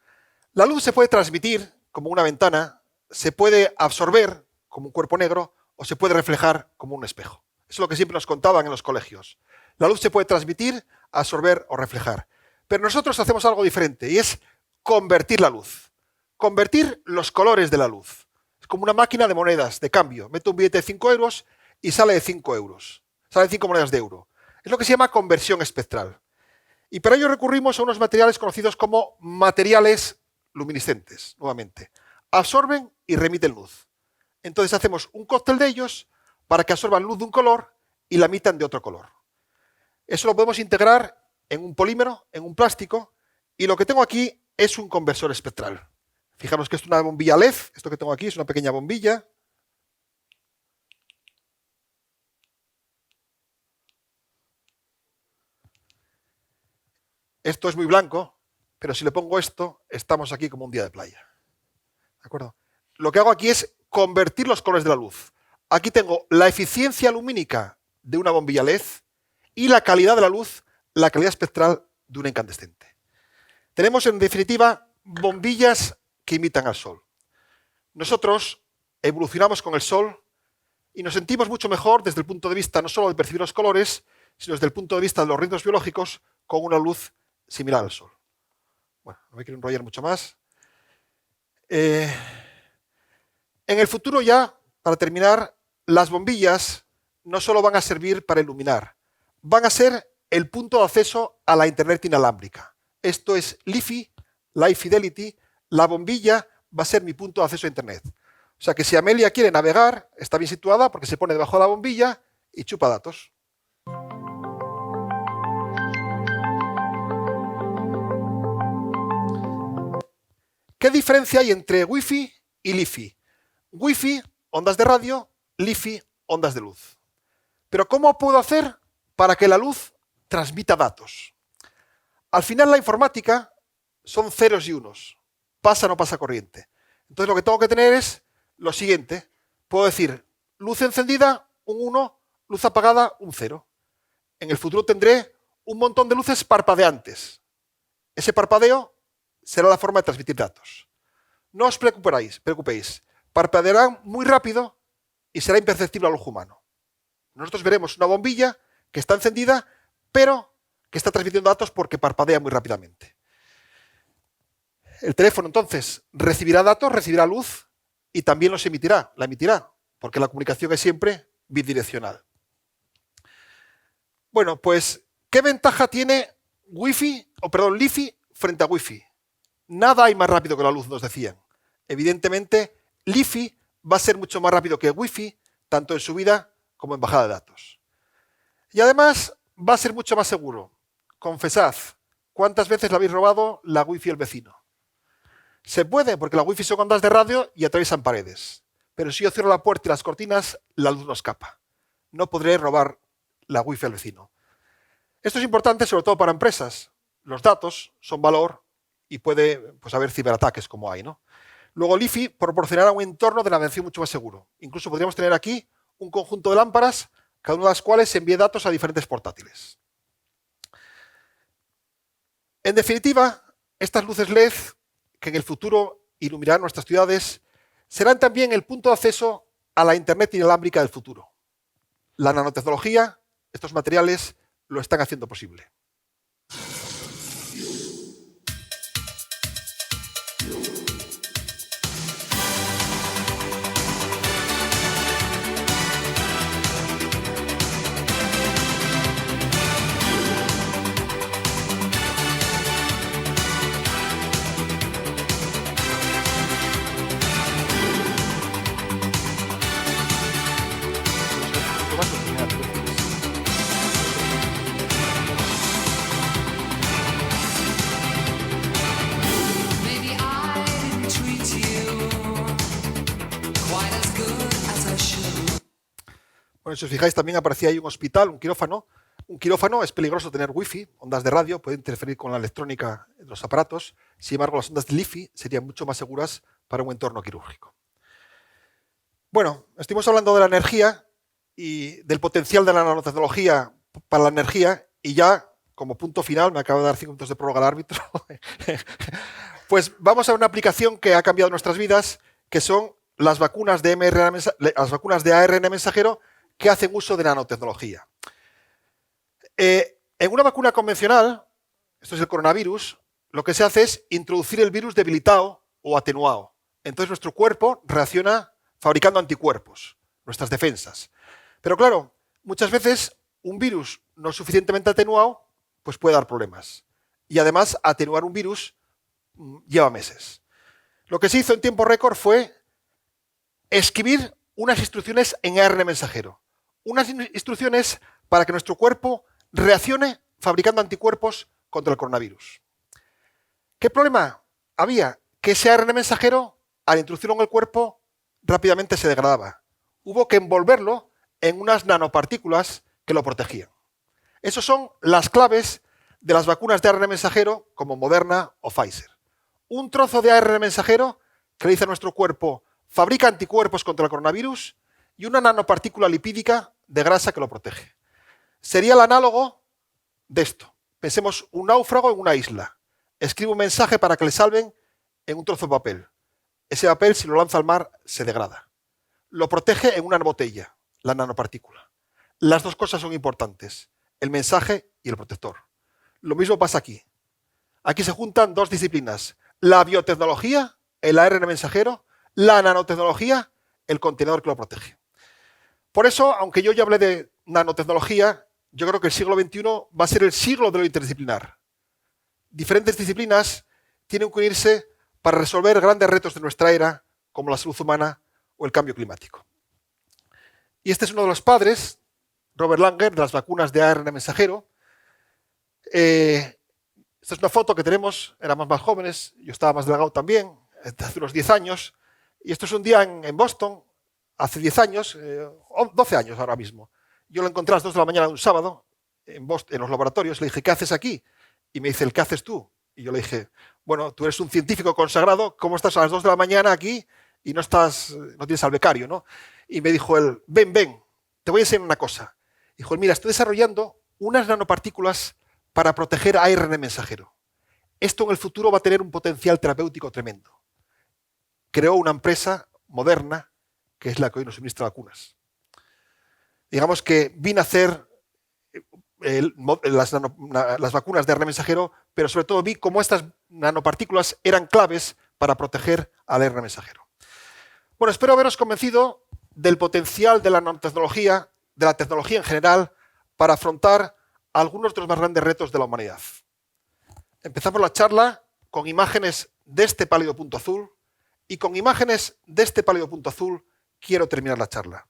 La luz se puede transmitir como una ventana, se puede absorber como un cuerpo negro o se puede reflejar como un espejo. Eso es lo que siempre nos contaban en los colegios. La luz se puede transmitir, absorber o reflejar. Pero nosotros hacemos algo diferente y es convertir la luz. Convertir los colores de la luz. Es como una máquina de monedas, de cambio. Meto un billete de 5 euros y sale de 5 euros. Salen 5 monedas de euro. Es lo que se llama conversión espectral. Y para ello recurrimos a unos materiales conocidos como materiales luminiscentes, nuevamente. Absorben y remiten luz. Entonces hacemos un cóctel de ellos para que absorban luz de un color y la emitan de otro color. Eso lo podemos integrar en un polímero, en un plástico, y lo que tengo aquí es un conversor espectral. Fijaros que esto es una bombilla LED, esto que tengo aquí es una pequeña bombilla. Esto es muy blanco, pero si le pongo esto, estamos aquí como un día de playa. ¿De acuerdo? Lo que hago aquí es convertir los colores de la luz. Aquí tengo la eficiencia lumínica de una bombilla LED y la calidad de la luz, la calidad espectral de una incandescente. Tenemos, en definitiva, bombillas que imitan al sol. Nosotros evolucionamos con el sol y nos sentimos mucho mejor desde el punto de vista no solo de percibir los colores, sino desde el punto de vista de los ritmos biológicos con una luz similar al sol. Bueno, no me quiero enrollar mucho más. En el futuro ya, para terminar, las bombillas no solo van a servir para iluminar, van a ser el punto de acceso a la Internet inalámbrica. Esto es LiFi, Live Fidelity. La bombilla va a ser mi punto de acceso a Internet. O sea que si Amelia quiere navegar, está bien situada porque se pone debajo de la bombilla y chupa datos. ¿Qué diferencia hay entre Wi-Fi y LiFi? Wi-Fi, ondas de radio, LiFi, ondas de luz. Pero ¿cómo puedo hacer para que la luz transmita datos? Al final la informática son ceros y unos. Pasa o no pasa corriente. Entonces lo que tengo que tener es lo siguiente. Puedo decir luz encendida, un 1, luz apagada, un 0. En el futuro tendré un montón de luces parpadeantes. Ese parpadeo será la forma de transmitir datos. No os preocupéis. Parpadearán muy rápido y será imperceptible al ojo humano. Nosotros veremos una bombilla que está encendida, pero que está transmitiendo datos porque parpadea muy rápidamente. El teléfono entonces recibirá datos, recibirá luz y también los emitirá, la emitirá, porque la comunicación es siempre bidireccional. Bueno, pues, ¿qué ventaja tiene LiFi frente a Wi-Fi. Nada hay más rápido que la luz, nos decían. Evidentemente, LiFi va a ser mucho más rápido que Wi-Fi, tanto en subida como en bajada de datos. Y además, va a ser mucho más seguro. Confesad, ¿cuántas veces le habéis robado la Wi-Fi al vecino? Se puede, porque la Wi-Fi son ondas de radio y atraviesan paredes. Pero si yo cierro la puerta y las cortinas, la luz no escapa. No podré robar la Wi-Fi al vecino. Esto es importante sobre todo para empresas. Los datos son valor y puede haber ciberataques como hay, ¿no? Luego LiFi proporcionará un entorno de navegación mucho más seguro. Incluso podríamos tener aquí un conjunto de lámparas, cada una de las cuales envíe datos a diferentes portátiles. En definitiva, estas luces LED, que en el futuro iluminarán nuestras ciudades, serán también el punto de acceso a la Internet inalámbrica del futuro. La nanotecnología, estos materiales, lo están haciendo posible. Bueno, si os fijáis, también aparecía ahí un hospital, un quirófano. Un quirófano es peligroso tener wifi, ondas de radio, puede interferir con la electrónica de los aparatos. Sin embargo, las ondas de LiFi serían mucho más seguras para un entorno quirúrgico. Bueno, estuvimos hablando de la energía y del potencial de la nanotecnología para la energía y ya, como punto final, me acabo de dar 5 minutos de prórroga al árbitro, pues vamos a una aplicación que ha cambiado nuestras vidas, que son las vacunas de ARN mensajero que hacen uso de nanotecnología. En una vacuna convencional, esto es el coronavirus, lo que se hace es introducir el virus debilitado o atenuado. Entonces nuestro cuerpo reacciona fabricando anticuerpos, nuestras defensas. Pero claro, muchas veces un virus no suficientemente atenuado pues puede dar problemas. Y además, atenuar un virus lleva meses. Lo que se hizo en tiempo récord fue escribir unas instrucciones en ARN mensajero. Unas instrucciones para que nuestro cuerpo reaccione fabricando anticuerpos contra el coronavirus. ¿Qué problema había? Que ese ARN mensajero, al introducirlo en el cuerpo, rápidamente se degradaba. Hubo que envolverlo en unas nanopartículas que lo protegían. Esas son las claves de las vacunas de ARN mensajero como Moderna o Pfizer. Un trozo de ARN mensajero que le dice a nuestro cuerpo fabrica anticuerpos contra el coronavirus y una nanopartícula lipídica de grasa que lo protege. Sería el análogo de esto. Pensemos un náufrago en una isla. Escribe un mensaje para que le salven en un trozo de papel. Ese papel, si lo lanza al mar, se degrada. Lo protege en una botella, la nanopartícula. Las dos cosas son importantes, el mensaje y el protector. Lo mismo pasa aquí. Aquí se juntan dos disciplinas, la biotecnología, el ARN mensajero, la nanotecnología, el contenedor que lo protege. Por eso, aunque yo ya hablé de nanotecnología, yo creo que el siglo XXI va a ser el siglo de lo interdisciplinar. Diferentes disciplinas tienen que unirse para resolver grandes retos de nuestra era, como la salud humana o el cambio climático. Y este es uno de los padres, Robert Langer, de las vacunas de ARN mensajero. Esta es una foto que tenemos, éramos más jóvenes, yo estaba más delgado también, hace unos 10 años. Y esto es un día en Boston, hace 10 años, 12 años ahora mismo. Yo lo encontré a las 2 de la mañana de un sábado en Boston, en los laboratorios. Le dije, ¿qué haces aquí? Y me dice, ¿el qué haces tú? Y yo le dije, bueno, tú eres un científico consagrado, ¿cómo estás a las 2 de la mañana aquí y no tienes al becario, ¿no? Y me dijo él, ven, te voy a enseñar una cosa. Dijo, mira, estoy desarrollando unas nanopartículas para proteger a ARN mensajero. Esto en el futuro va a tener un potencial terapéutico tremendo. Creó una empresa Moderna, que es la que hoy nos suministra vacunas. Digamos que vino a hacer las vacunas de ARN mensajero, pero sobre todo vi cómo estas nanopartículas eran claves para proteger al ARN mensajero. Bueno, espero haberos convencido del potencial de la nanotecnología, de la tecnología en general, para afrontar algunos de los más grandes retos de la humanidad. Empezamos la charla con imágenes de este pálido punto azul y con imágenes de este pálido punto azul quiero terminar la charla.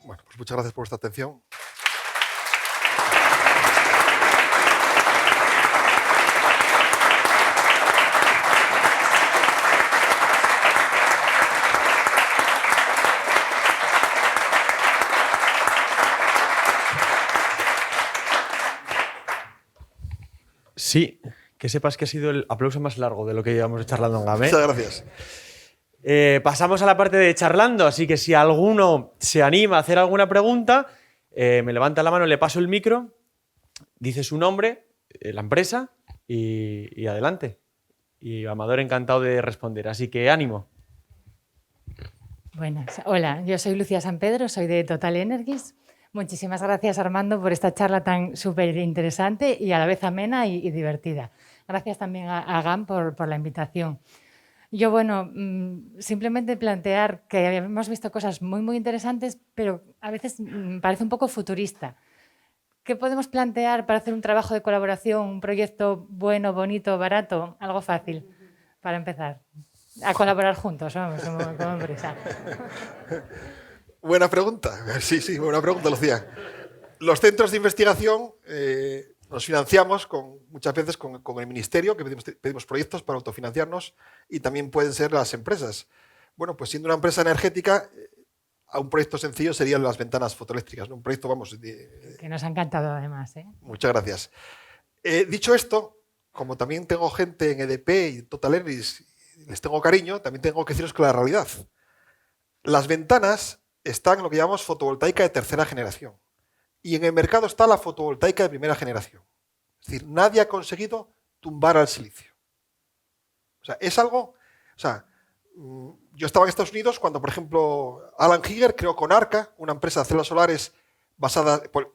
Bueno, pues muchas gracias por vuestra atención. Sí, que sepas que ha sido el aplauso más largo de lo que llevamos charlando en GAM, ¿eh? Muchas gracias. Pasamos a la parte de charlando, así que si alguno se anima a hacer alguna pregunta, me levanta la mano, le paso el micro, dice su nombre, la empresa y adelante. Y Amador encantado de responder, así que ánimo. Buenas, hola, yo soy Lucía San Pedro, soy de Total Energies. Muchísimas gracias, Armando, por esta charla tan súper interesante y a la vez amena y divertida. Gracias también a GAM por la invitación. Yo, bueno, simplemente plantear que hemos visto cosas muy interesantes, pero a veces parece un poco futurista. ¿Qué podemos plantear para hacer un trabajo de colaboración, un proyecto bueno, bonito, barato, algo fácil para empezar? A colaborar juntos, vamos, como empresa. Buena pregunta. Sí, buena pregunta, Lucía. Los centros de investigación nos financiamos muchas veces con el ministerio, que pedimos proyectos para autofinanciarnos, y también pueden ser las empresas. Bueno, pues siendo una empresa energética, a un proyecto sencillo serían las ventanas fotoeléctricas, ¿no? Un proyecto, vamos... que nos ha encantado, además, ¿eh? Muchas gracias. Dicho esto, como también tengo gente en EDP y Total Energies, les tengo cariño, también tengo que deciros que la realidad. Las ventanas están en lo que llamamos fotovoltaica de tercera generación. Y en el mercado está la fotovoltaica de primera generación. Es decir, nadie ha conseguido tumbar al silicio. O sea, es algo... O sea, yo estaba en Estados Unidos cuando, por ejemplo, Alan Higger creó Conarca, una empresa de células solares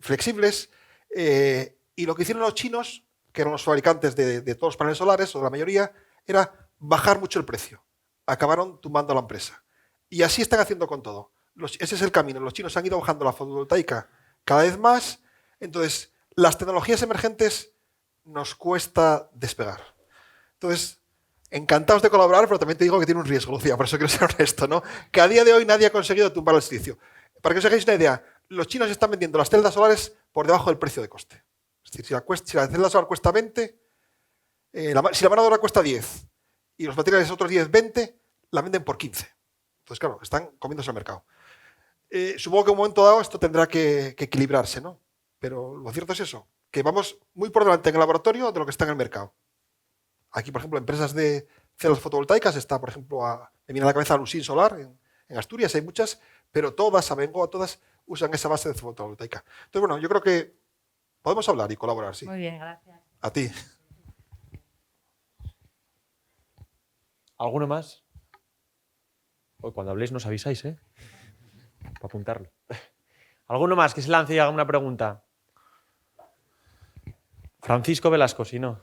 flexibles, y lo que hicieron los chinos, que eran los fabricantes de todos los paneles solares, o de la mayoría, era bajar mucho el precio. Acabaron tumbando a la empresa. Y así están haciendo con todo. Ese es el camino. Los chinos han ido bajando la fotovoltaica cada vez más. Entonces, las tecnologías emergentes nos cuesta despegar. Entonces, encantados de colaborar, pero también te digo que tiene un riesgo, Lucía, por eso quiero ser honesto, ¿no? Que a día de hoy nadie ha conseguido tumbar el silicio. Para que os hagáis una idea, los chinos están vendiendo las celdas solares por debajo del precio de coste. Es decir, si la celda solar cuesta 20, si la mano de obra cuesta 10 y los materiales otros 10, 20, la venden por 15. Entonces, claro, están comiéndose el mercado. Supongo que en un momento dado esto tendrá que equilibrarse, ¿no? Pero lo cierto es eso, que vamos muy por delante en el laboratorio de lo que está en el mercado. Aquí, por ejemplo, empresas de celdas fotovoltaicas. Está, por ejemplo, me viene a la cabeza Lucín Solar en Asturias, hay muchas, pero todas, Abengoa, todas usan esa base de fotovoltaica. Entonces, bueno, yo creo que podemos hablar y colaborar, sí. Muy bien, gracias. A ti. ¿Alguno más? Cuando habléis nos avisáis, ¿eh? Para apuntarlo. ¿Alguno más que se lance y haga una pregunta? Francisco Velasco, si no.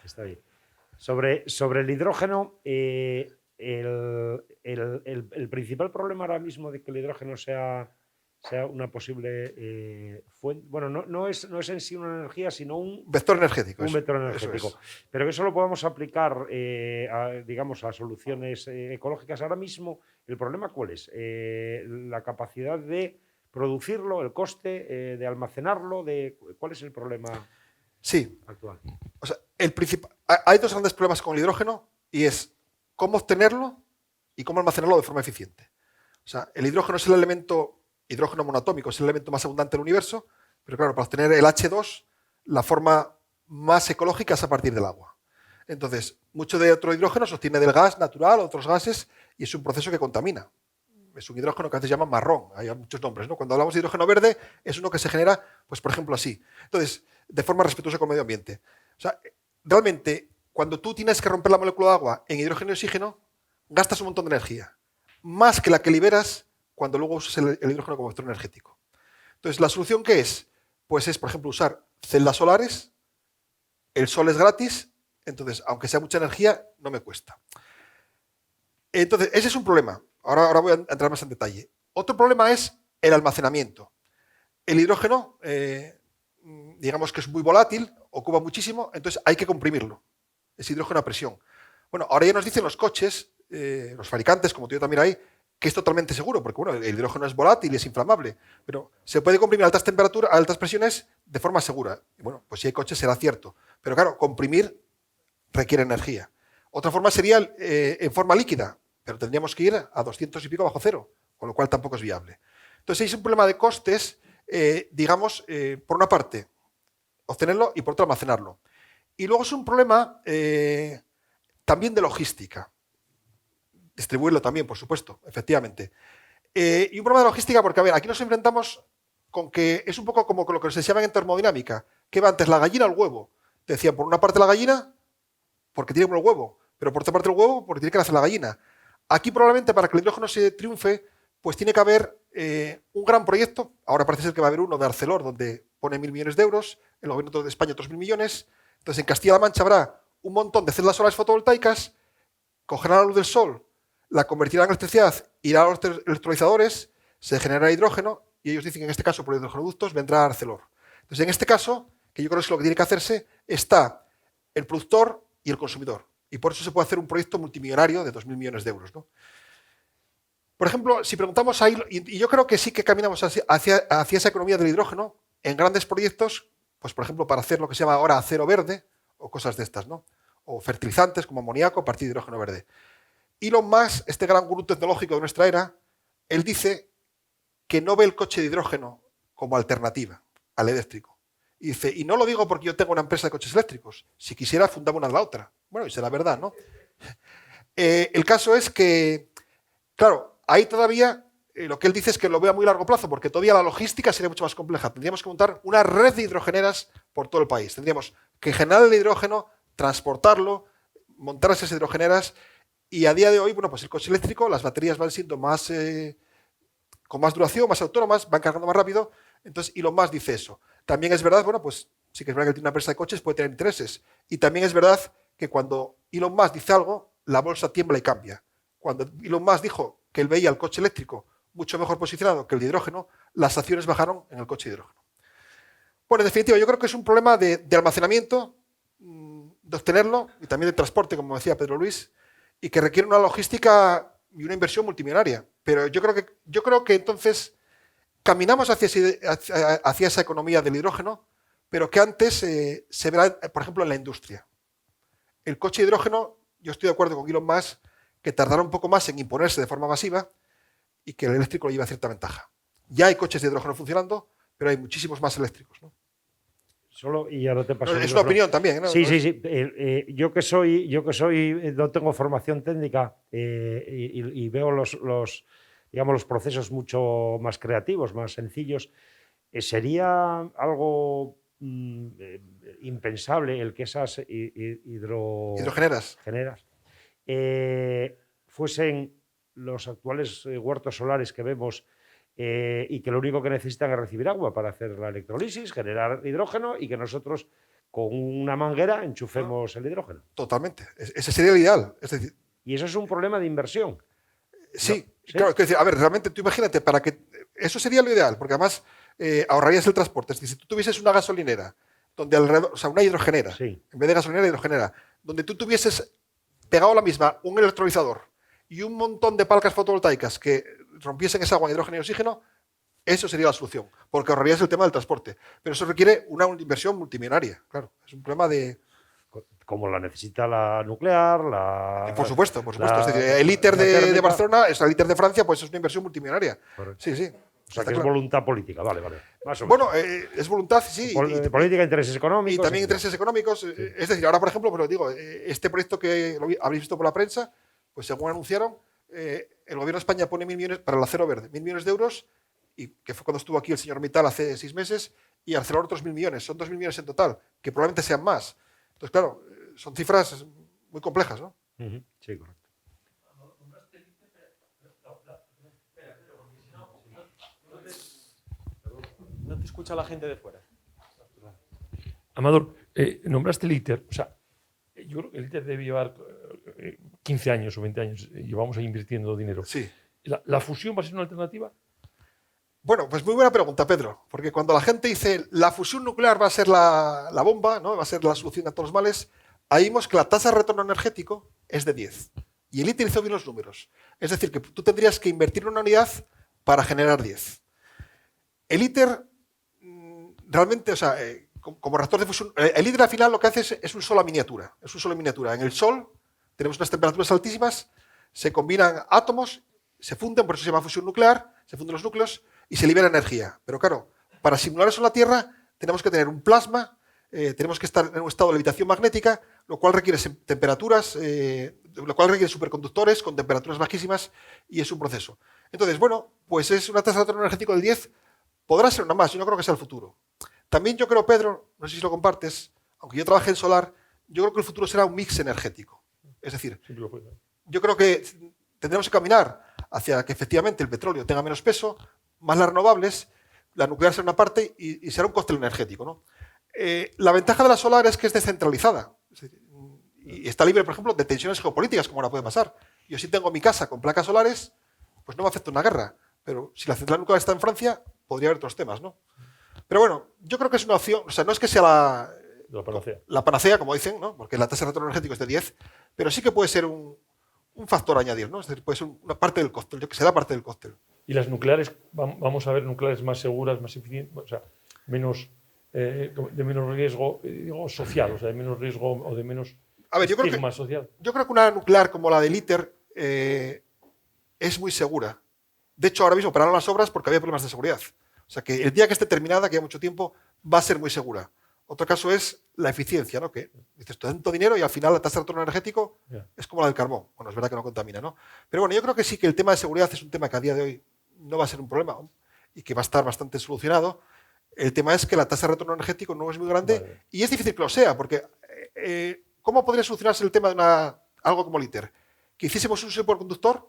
Está bien. Sobre el hidrógeno, el principal problema ahora mismo de que el hidrógeno sea una posible fuente, bueno, no es en sí una energía, sino un Vector energético. Un vector energético. Pero que eso lo podamos aplicar, digamos, a soluciones ecológicas. Ahora mismo, ¿el problema cuál es? La capacidad de producirlo, el coste de almacenarlo, ¿cuál es el problema actual? O sea, hay dos grandes problemas con el hidrógeno y es cómo obtenerlo y cómo almacenarlo de forma eficiente. O sea, el hidrógeno es el elemento, hidrógeno monoatómico, es el elemento más abundante del universo, pero claro, para obtener el H2, la forma más ecológica es a partir del agua. Entonces, mucho de otro hidrógeno se obtiene del gas natural, otros gases, y es un proceso que contamina. Es un hidrógeno que a veces se llama marrón, hay muchos nombres, ¿no? Cuando hablamos de hidrógeno verde, es uno que se genera, pues por ejemplo, así. Entonces, de forma respetuosa con el medio ambiente. O sea, realmente, cuando tú tienes que romper la molécula de agua en hidrógeno y oxígeno, gastas un montón de energía, más que la que liberas cuando luego usas el hidrógeno como vector energético. Entonces, ¿la solución qué es? Pues es, por ejemplo, usar celdas solares, el sol es gratis, entonces, aunque sea mucha energía, no me cuesta. Entonces, ese es un problema. Ahora voy a entrar más en detalle. Otro problema es el almacenamiento. El hidrógeno, digamos que es muy volátil, ocupa muchísimo, entonces hay que comprimirlo. Es hidrógeno a presión. Bueno, ahora ya nos dicen los coches, los fabricantes, como tú también hay, que es totalmente seguro, porque bueno, el hidrógeno es volátil y es inflamable, pero se puede comprimir a altas temperaturas, a altas presiones de forma segura. Y bueno, pues si hay coches será cierto. Pero claro, comprimir requiere energía. Otra forma sería en forma líquida, pero tendríamos que ir a 200 y pico bajo cero, con lo cual tampoco es viable. Entonces es un problema de costes, digamos, por una parte, obtenerlo y por otra, almacenarlo. Y luego es un problema también de logística. Distribuirlo también, por supuesto, efectivamente. Y un problema de logística porque, a ver, aquí nos enfrentamos con que es un poco como con lo que se llama en termodinámica. ¿Qué va antes, la gallina o el huevo? Te decían, por una parte la gallina, porque tiene el huevo, pero por otra parte el huevo, porque tiene que nacer la gallina. Aquí probablemente para que el hidrógeno se triunfe, pues tiene que haber un gran proyecto. Ahora parece ser que va a haber uno de Arcelor, donde pone 1.000 millones de euros, el gobierno de España otros 1.000 millones. Entonces en Castilla-La Mancha habrá un montón de celdas solares fotovoltaicas, cogerán la luz del sol, la convertirán en electricidad, irá a los electrolizadores, se generará hidrógeno, y ellos dicen que en este caso por hidrogenoductos vendrá Arcelor. Entonces en este caso, que yo creo que es lo que tiene que hacerse, está el productor y el consumidor. Y por eso se puede hacer un proyecto multimillonario de 2.000 millones de euros, ¿no? Por ejemplo, si preguntamos ahí, y yo creo que sí que caminamos hacia esa economía del hidrógeno, en grandes proyectos, pues por ejemplo para hacer lo que se llama ahora acero verde, o cosas de estas, ¿no? O fertilizantes como amoníaco a partir de hidrógeno verde. Elon Musk, este gran gurú tecnológico de nuestra era, él dice que no ve el coche de hidrógeno como alternativa al eléctrico. Y dice, y no lo digo porque yo tengo una empresa de coches eléctricos, si quisiera fundaba una de la otra. Bueno, y será verdad, ¿no? El caso es que, claro, ahí todavía lo que él dice es que lo ve a muy largo plazo, porque todavía la logística sería mucho más compleja. Tendríamos que montar una red de hidrogeneras por todo el país. Tendríamos que generar el hidrógeno, transportarlo, montar esas hidrogeneras, y a día de hoy, bueno, pues el coche eléctrico, las baterías van siendo más, con más duración, más autónomas, van cargando más rápido. Entonces, Elon Musk dice eso. También es verdad, bueno, pues sí que es verdad que él tiene una empresa de coches, puede tener intereses. Y también es verdad que cuando Elon Musk dice algo, la bolsa tiembla y cambia. Cuando Elon Musk dijo que él veía el coche eléctrico mucho mejor posicionado que el de hidrógeno, las acciones bajaron en el coche de hidrógeno. Bueno, en definitiva, yo creo que es un problema de almacenamiento, de obtenerlo, y también de transporte, como decía Pedro Luis, y que requiere una logística y una inversión multimillonaria. Pero yo creo que entonces caminamos hacia esa economía del hidrógeno, pero que antes se verá, por ejemplo, en la industria. El coche de hidrógeno, yo estoy de acuerdo con Elon Musk, que tardará un poco más en imponerse de forma masiva y que el eléctrico le lleva cierta ventaja. Ya hay coches de hidrógeno funcionando, pero hay muchísimos más eléctricos, ¿no? Solo, y ya no te paso No, el es una micrófono. opinión también, ¿no? Sí, sí, sí. Yo que soy, no tengo formación técnica y veo digamos, los procesos mucho más creativos, más sencillos, sería algo impensable el que esas Hidrogeneras. hidrogeneras fuesen los actuales huertos solares que vemos y que lo único que necesitan es recibir agua para hacer la electrolisis, generar hidrógeno y que nosotros con una manguera enchufemos el hidrógeno. Totalmente. Ese sería el ideal. Es decir, Y eso es un problema de inversión. sí, ¿Sí? claro, quiero decir, a ver, realmente tú imagínate, para que eso sería lo ideal, porque además ahorrarías el transporte. Es decir, si tú tuvieses una gasolinera, donde alrededor, o sea, una hidrogenera, Sí. en vez de gasolinera, hidrogenera, donde tú tuvieses pegado a la misma un electrolizador y un montón de palcas fotovoltaicas que rompiesen esa agua en hidrógeno y oxígeno, eso sería la solución, porque ahorrarías el tema del transporte. Pero eso requiere una inversión multimillonaria, claro. Es un problema de... Como la necesita la nuclear, la... Por supuesto, por supuesto. la- Es decir, el ITER la de térmica. Barcelona, es el ITER de Francia, pues es una inversión multimillonaria. Correcto. Sí, sí. O sea, Está que es claro. voluntad política, vale, vale. Más o menos. Bueno, es voluntad, sí. Política, intereses económicos. Y también etcétera. intereses económicos. Es decir, ahora, por ejemplo, pero digo, este proyecto que habréis visto por la prensa, pues según anunciaron, el gobierno de España pone 1.000 millones para el acero verde, 1.000 millones de euros, y que fue cuando estuvo aquí el señor Mittal hace 6 meses, y Arcelor otros 1.000 millones. Son 2.000 millones en total, que probablemente sean más. Entonces, claro, son cifras muy complejas, ¿no? Ujú, sí, correcto. No te escucha la gente de fuera. Amador, nombraste el ITER. O sea, yo creo que el ITER debe llevar 15 años o 20 años. Llevamos ahí invirtiendo dinero. Sí. ¿La fusión va a ser una alternativa? Bueno, pues muy buena pregunta, Pedro, porque cuando la gente dice la fusión nuclear va a ser la bomba, ¿no? Va a ser la solución a todos los males, ahí vimos que la tasa de retorno energético es de 10. Y el ITER hizo bien los números. Es decir, que tú tendrías que invertir en una unidad para generar 10. El ITER realmente, o sea, como reactor de fusión, el ITER al final lo que hace es un sol a miniatura. Es un sol en miniatura. En el sol tenemos unas temperaturas altísimas, se combinan átomos, se funden, por eso se llama fusión nuclear, se funden los núcleos y se libera energía. Pero claro, para simular eso en la Tierra tenemos que tener un plasma, tenemos que estar en un estado de levitación magnética, lo cual requiere temperaturas, lo cual requiere superconductores con temperaturas bajísimas y es un proceso. Entonces, bueno, pues es una tasa de retorno energético del 10, podrá ser una más, yo no creo que sea el futuro. También yo creo, Pedro, no sé si lo compartes, aunque yo trabajé en solar, yo creo que el futuro será un mix energético. Es decir, Siempre lo fue. yo creo que tendremos que caminar hacia que efectivamente el petróleo tenga menos peso, más las renovables, la nuclear será una parte y será un coste energético, ¿no? La ventaja de la solar es que es descentralizada y está libre, por ejemplo, de tensiones geopolíticas, como ahora puede pasar. Yo si tengo mi casa con placas solares, pues no me afecta una guerra, pero si la central nuclear está en Francia, podría haber otros temas, ¿no? Pero bueno, yo creo que es una opción, o sea, no es que sea La panacea. la panacea, como dicen, ¿no? Porque la tasa de retorno energético es de 10, pero sí que puede ser un factor a añadir, ¿no? Es decir, puede ser una parte del cóctel, yo que sé, la parte del cóctel. ¿Y las nucleares, vamos a ver nucleares más seguras, más eficientes, o sea, menos, de menos riesgo digo, social, o sea, de menos riesgo o de menos A ver, estigma social? yo creo que una nuclear como la del ITER es muy segura. De hecho, ahora mismo pararon las obras porque había problemas de seguridad. O sea, que el día que esté terminada, que haya mucho tiempo, va a ser muy segura. Otro caso es la eficiencia, ¿no? Que dices, tanto dinero y al final la tasa de retorno energético es como la del carbón. Bueno, es verdad que no contamina, ¿no? Pero bueno, yo creo que sí que el tema de seguridad es un tema que a día de hoy no va a ser un problema y que va a estar bastante solucionado. El tema es que la tasa de retorno energético no es muy grande y es difícil que lo sea, porque ¿cómo podría solucionarse el tema de algo como el ITER? Que hiciésemos un superconductor,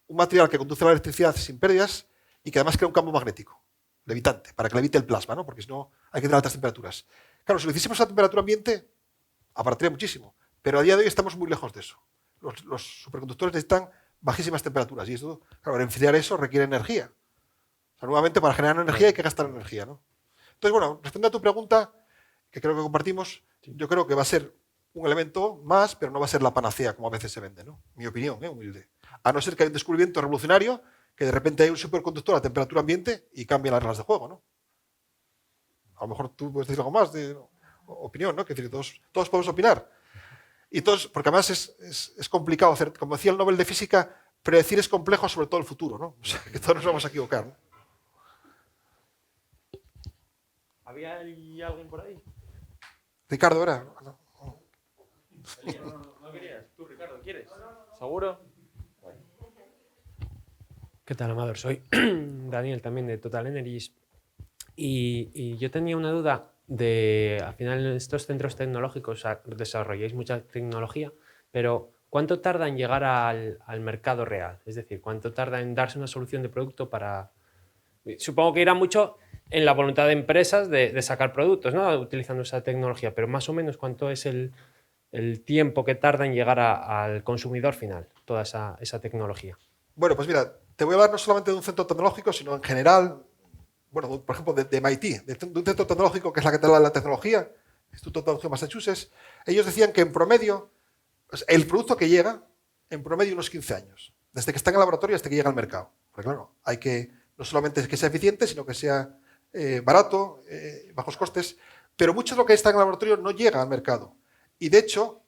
un material que conduce la electricidad sin pérdidas y que además crea un campo magnético levitante, para que levite el plasma, ¿no? Porque si no hay que tener altas temperaturas. Claro, si lo hiciésemos a temperatura ambiente, abarataría muchísimo, pero a día de hoy estamos muy lejos de eso. Los superconductores necesitan bajísimas temperaturas y esto, claro, para enfriar eso requiere energía. O sea, nuevamente, para generar energía hay que gastar energía, ¿no? Entonces, bueno, respondiendo a tu pregunta, que creo que compartimos, yo creo que va a ser un elemento más, pero no va a ser la panacea, como a veces se vende, ¿no? Mi opinión, humilde. A no ser que haya un descubrimiento revolucionario, que de repente hay un superconductor a temperatura ambiente y cambian las reglas de juego, ¿no? A lo mejor tú puedes decir algo más de opinión, ¿no? Que decir, todos podemos opinar. Y todos, porque además es complicado hacer, como decía el Nobel de Física, predecir es complejo, sobre todo el futuro, ¿no? O sea, que todos nos vamos a equivocar, ¿no? ¿Había alguien por ahí? Ricardo, ¿era? No querías. ¿Tú, Ricardo, quieres? ¿Seguro? ¿Qué tal, Amador? Soy Daniel también de Total Energies y yo tenía una duda de, al final en estos centros tecnológicos desarrolláis mucha tecnología, pero ¿cuánto tarda en llegar al mercado real? Es decir, ¿cuánto tarda en darse una solución de producto para...? Supongo que irá mucho en la voluntad de empresas de sacar productos, ¿no? Utilizando esa tecnología, pero más o menos ¿cuánto es el tiempo que tarda en llegar al consumidor final, toda esa tecnología? Bueno, pues mira, te voy a hablar no solamente de un centro tecnológico, sino en general, bueno, por ejemplo, de MIT, de un centro tecnológico que es la que te da la tecnología, Instituto de Tecnología de Massachusetts. Ellos decían que en promedio, pues, el producto que llega, en promedio unos 15 años, desde que está en el laboratorio hasta que llega al mercado. Porque claro, hay que, no solamente que sea eficiente, sino que sea barato, bajos costes, pero mucho de lo que está en el laboratorio no llega al mercado. Y de hecho,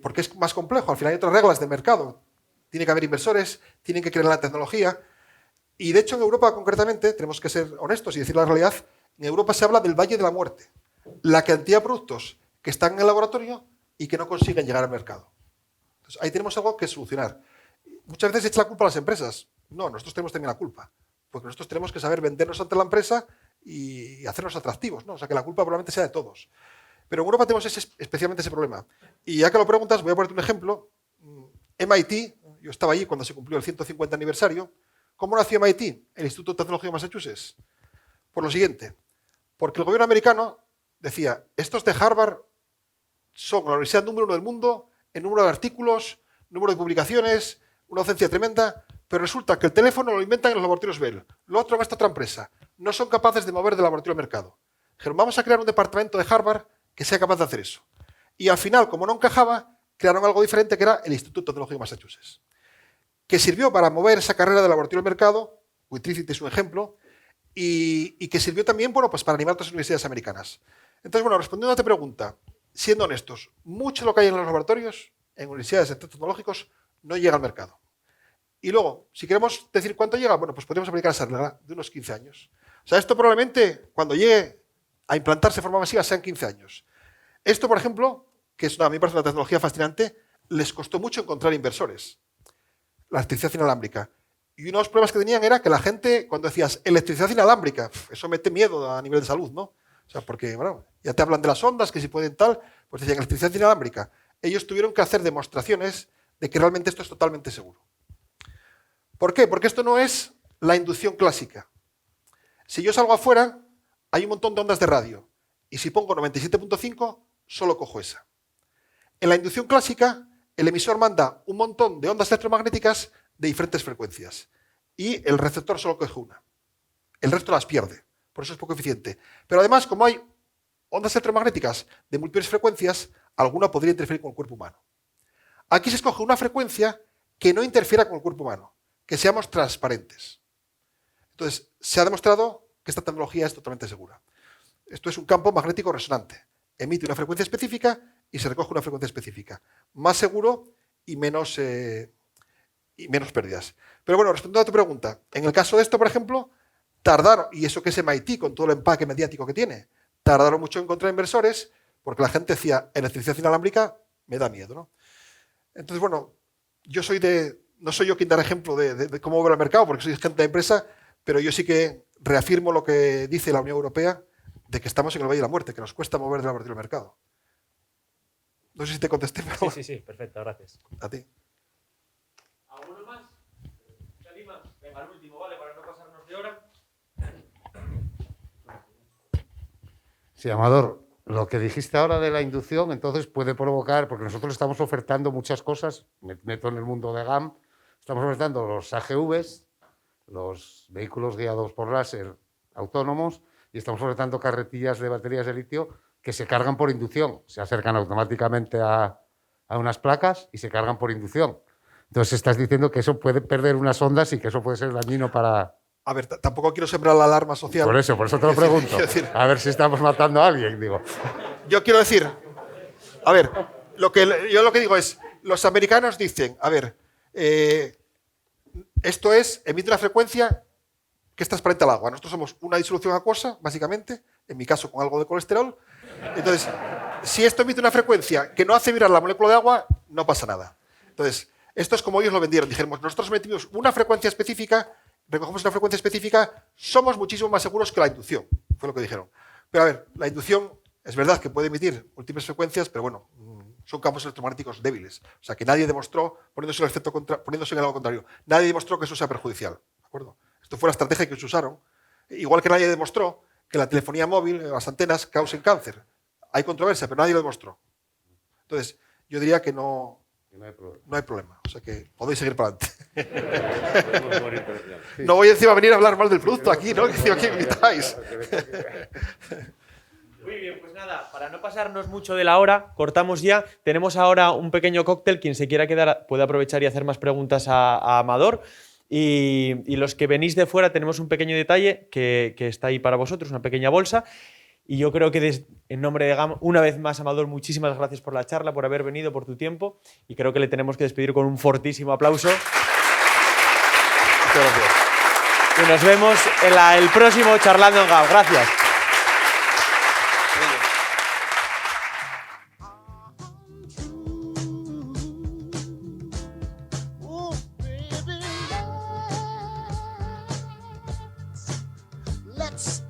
porque es más complejo, al final hay otras reglas de mercado. Tiene que haber inversores, tienen que creer en la tecnología. Y de hecho en Europa concretamente, tenemos que ser honestos y decir la realidad, en Europa se habla del Valle de la Muerte. La cantidad de productos que están en el laboratorio y que no consiguen llegar al mercado. Entonces, ahí tenemos algo que solucionar. Muchas veces se echa la culpa a las empresas. No, nosotros tenemos también la culpa. Porque nosotros tenemos que saber vendernos ante la empresa y hacernos atractivos, ¿no? O sea, que la culpa probablemente sea de todos. Pero en Europa tenemos especialmente ese problema. Y ya que lo preguntas, voy a ponerte un ejemplo. MIT, yo estaba allí cuando se cumplió el 150 aniversario. ¿Cómo nació MIT, el Instituto de Tecnología de Massachusetts? Por lo siguiente. Porque el gobierno americano decía, estos de Harvard son la universidad número 1 del mundo en número de artículos, número de publicaciones, una docencia tremenda, pero resulta que el teléfono lo inventan en los laboratorios Bell, lo otro en esta otra empresa. No son capaces de mover del laboratorio al mercado. Dijeron, vamos a crear un departamento de Harvard que sea capaz de hacer eso. Y al final, como no encajaba, crearon algo diferente que era el Instituto de Tecnología de Massachusetts, que sirvió para mover esa carrera del laboratorio al mercado, Witricity es un ejemplo, y que sirvió también, bueno, pues para animar a otras universidades americanas. Entonces, bueno, respondiendo a tu pregunta, siendo honestos, mucho de lo que hay en los laboratorios, en universidades, en centros tecnológicos, no llega al mercado. Y luego, si queremos decir cuánto llega, bueno, pues podríamos aplicar esa regla de unos 15 años. O sea, esto probablemente, cuando llegue a implantarse de forma masiva, sean 15 años. Esto, por ejemplo, que es a mí me parece una tecnología fascinante, les costó mucho encontrar inversores. La electricidad inalámbrica. Y uno de los problemas que tenían era que la gente, cuando decías electricidad inalámbrica, eso mete miedo a nivel de salud, ¿no? O sea, porque, bueno, ya te hablan de las ondas, que si pueden tal, pues decían electricidad inalámbrica. Ellos tuvieron que hacer demostraciones de que realmente esto es totalmente seguro. ¿Por qué? Porque esto no es la inducción clásica. Si yo salgo afuera, hay un montón de ondas de radio. Y si pongo 97.5, solo cojo esa. En la inducción clásica, el emisor manda un montón de ondas electromagnéticas de diferentes frecuencias. Y el receptor solo coge una. El resto las pierde. Por eso es poco eficiente. Pero además, como hay ondas electromagnéticas de múltiples frecuencias, alguna podría interferir con el cuerpo humano. Aquí se escoge una frecuencia que no interfiera con el cuerpo humano, que seamos transparentes. Entonces, se ha demostrado que esta tecnología es totalmente segura. Esto es un campo magnético resonante. Emite una frecuencia específica y se recoge una frecuencia específica. Más seguro y menos pérdidas. Pero bueno, respondiendo a tu pregunta, en el caso de esto, por ejemplo, tardaron, y eso que es MIT con todo el empaque mediático que tiene, tardaron mucho en encontrar inversores porque la gente decía, electricidad inalámbrica me da miedo, ¿no? Entonces, bueno, no soy yo quien dar ejemplo de cómo ver el mercado, porque soy gente de empresa, pero yo sí que reafirmo lo que dice la Unión Europea de que estamos en el Valle de la Muerte, que nos cuesta mover del laboratorio al mercado. No sé si te contesté, pero... Sí, perfecto, gracias. A ti. ¿Alguno más? ¿Se anima? Venga, el último, ¿vale? Para no pasarnos de hora. Sí, Amador, lo que dijiste ahora de la inducción, entonces puede provocar, porque nosotros estamos ofertando muchas cosas, me meto en el mundo de GAM, estamos ofertando los AGVs, los vehículos guiados por láser autónomos, y estamos ofertando carretillas de baterías de litio que se cargan por inducción, se acercan automáticamente a unas placas y se cargan por inducción. Entonces estás diciendo que eso puede perder unas ondas y que eso puede ser dañino para... A ver, tampoco quiero sembrar la alarma social. Por eso te lo pregunto. Quiero decir, a ver si estamos matando a alguien, digo. yo quiero decir, a ver, yo lo que digo es, los americanos dicen, a ver, esto emite una frecuencia que es transparente al agua. Nosotros somos una disolución acuosa, básicamente, en mi caso con algo de colesterol. Entonces, si esto emite una frecuencia que no hace vibrar la molécula de agua, no pasa nada. Entonces, esto es como ellos lo vendieron. Dijimos, nosotros metimos una frecuencia específica, recogemos una frecuencia específica, somos muchísimo más seguros que la inducción. Fue lo que dijeron. Pero a ver, la inducción es verdad que puede emitir múltiples frecuencias, pero bueno, son campos electromagnéticos débiles. O sea, que nadie demostró, poniéndose en el lado contrario, nadie demostró que eso sea perjudicial. ¿De acuerdo? Esto fue la estrategia que se usaron. Igual que nadie demostró que la telefonía móvil, las antenas, causen cáncer. Hay controversia, pero nadie lo demostró. Entonces, yo diría que no hay problema. O sea que podéis seguir para adelante. No voy encima a venir a hablar mal del producto aquí, ¿no? Que encima aquí invitáis. Muy bien, pues nada, para no pasarnos mucho de la hora, cortamos ya. Tenemos ahora un pequeño cóctel. Quien se quiera quedar puede aprovechar y hacer más preguntas a Amador. Y los que venís de fuera tenemos un pequeño detalle que está ahí para vosotros, una pequeña bolsa. Y yo creo que en nombre de GAM, una vez más, Amador, muchísimas gracias por la charla, por haber venido, por tu tiempo. Y creo que le tenemos que despedir con un fortísimo aplauso. Muchas gracias. Y nos vemos en el próximo Charlando en GAM. Gracias. Ooh, baby, let's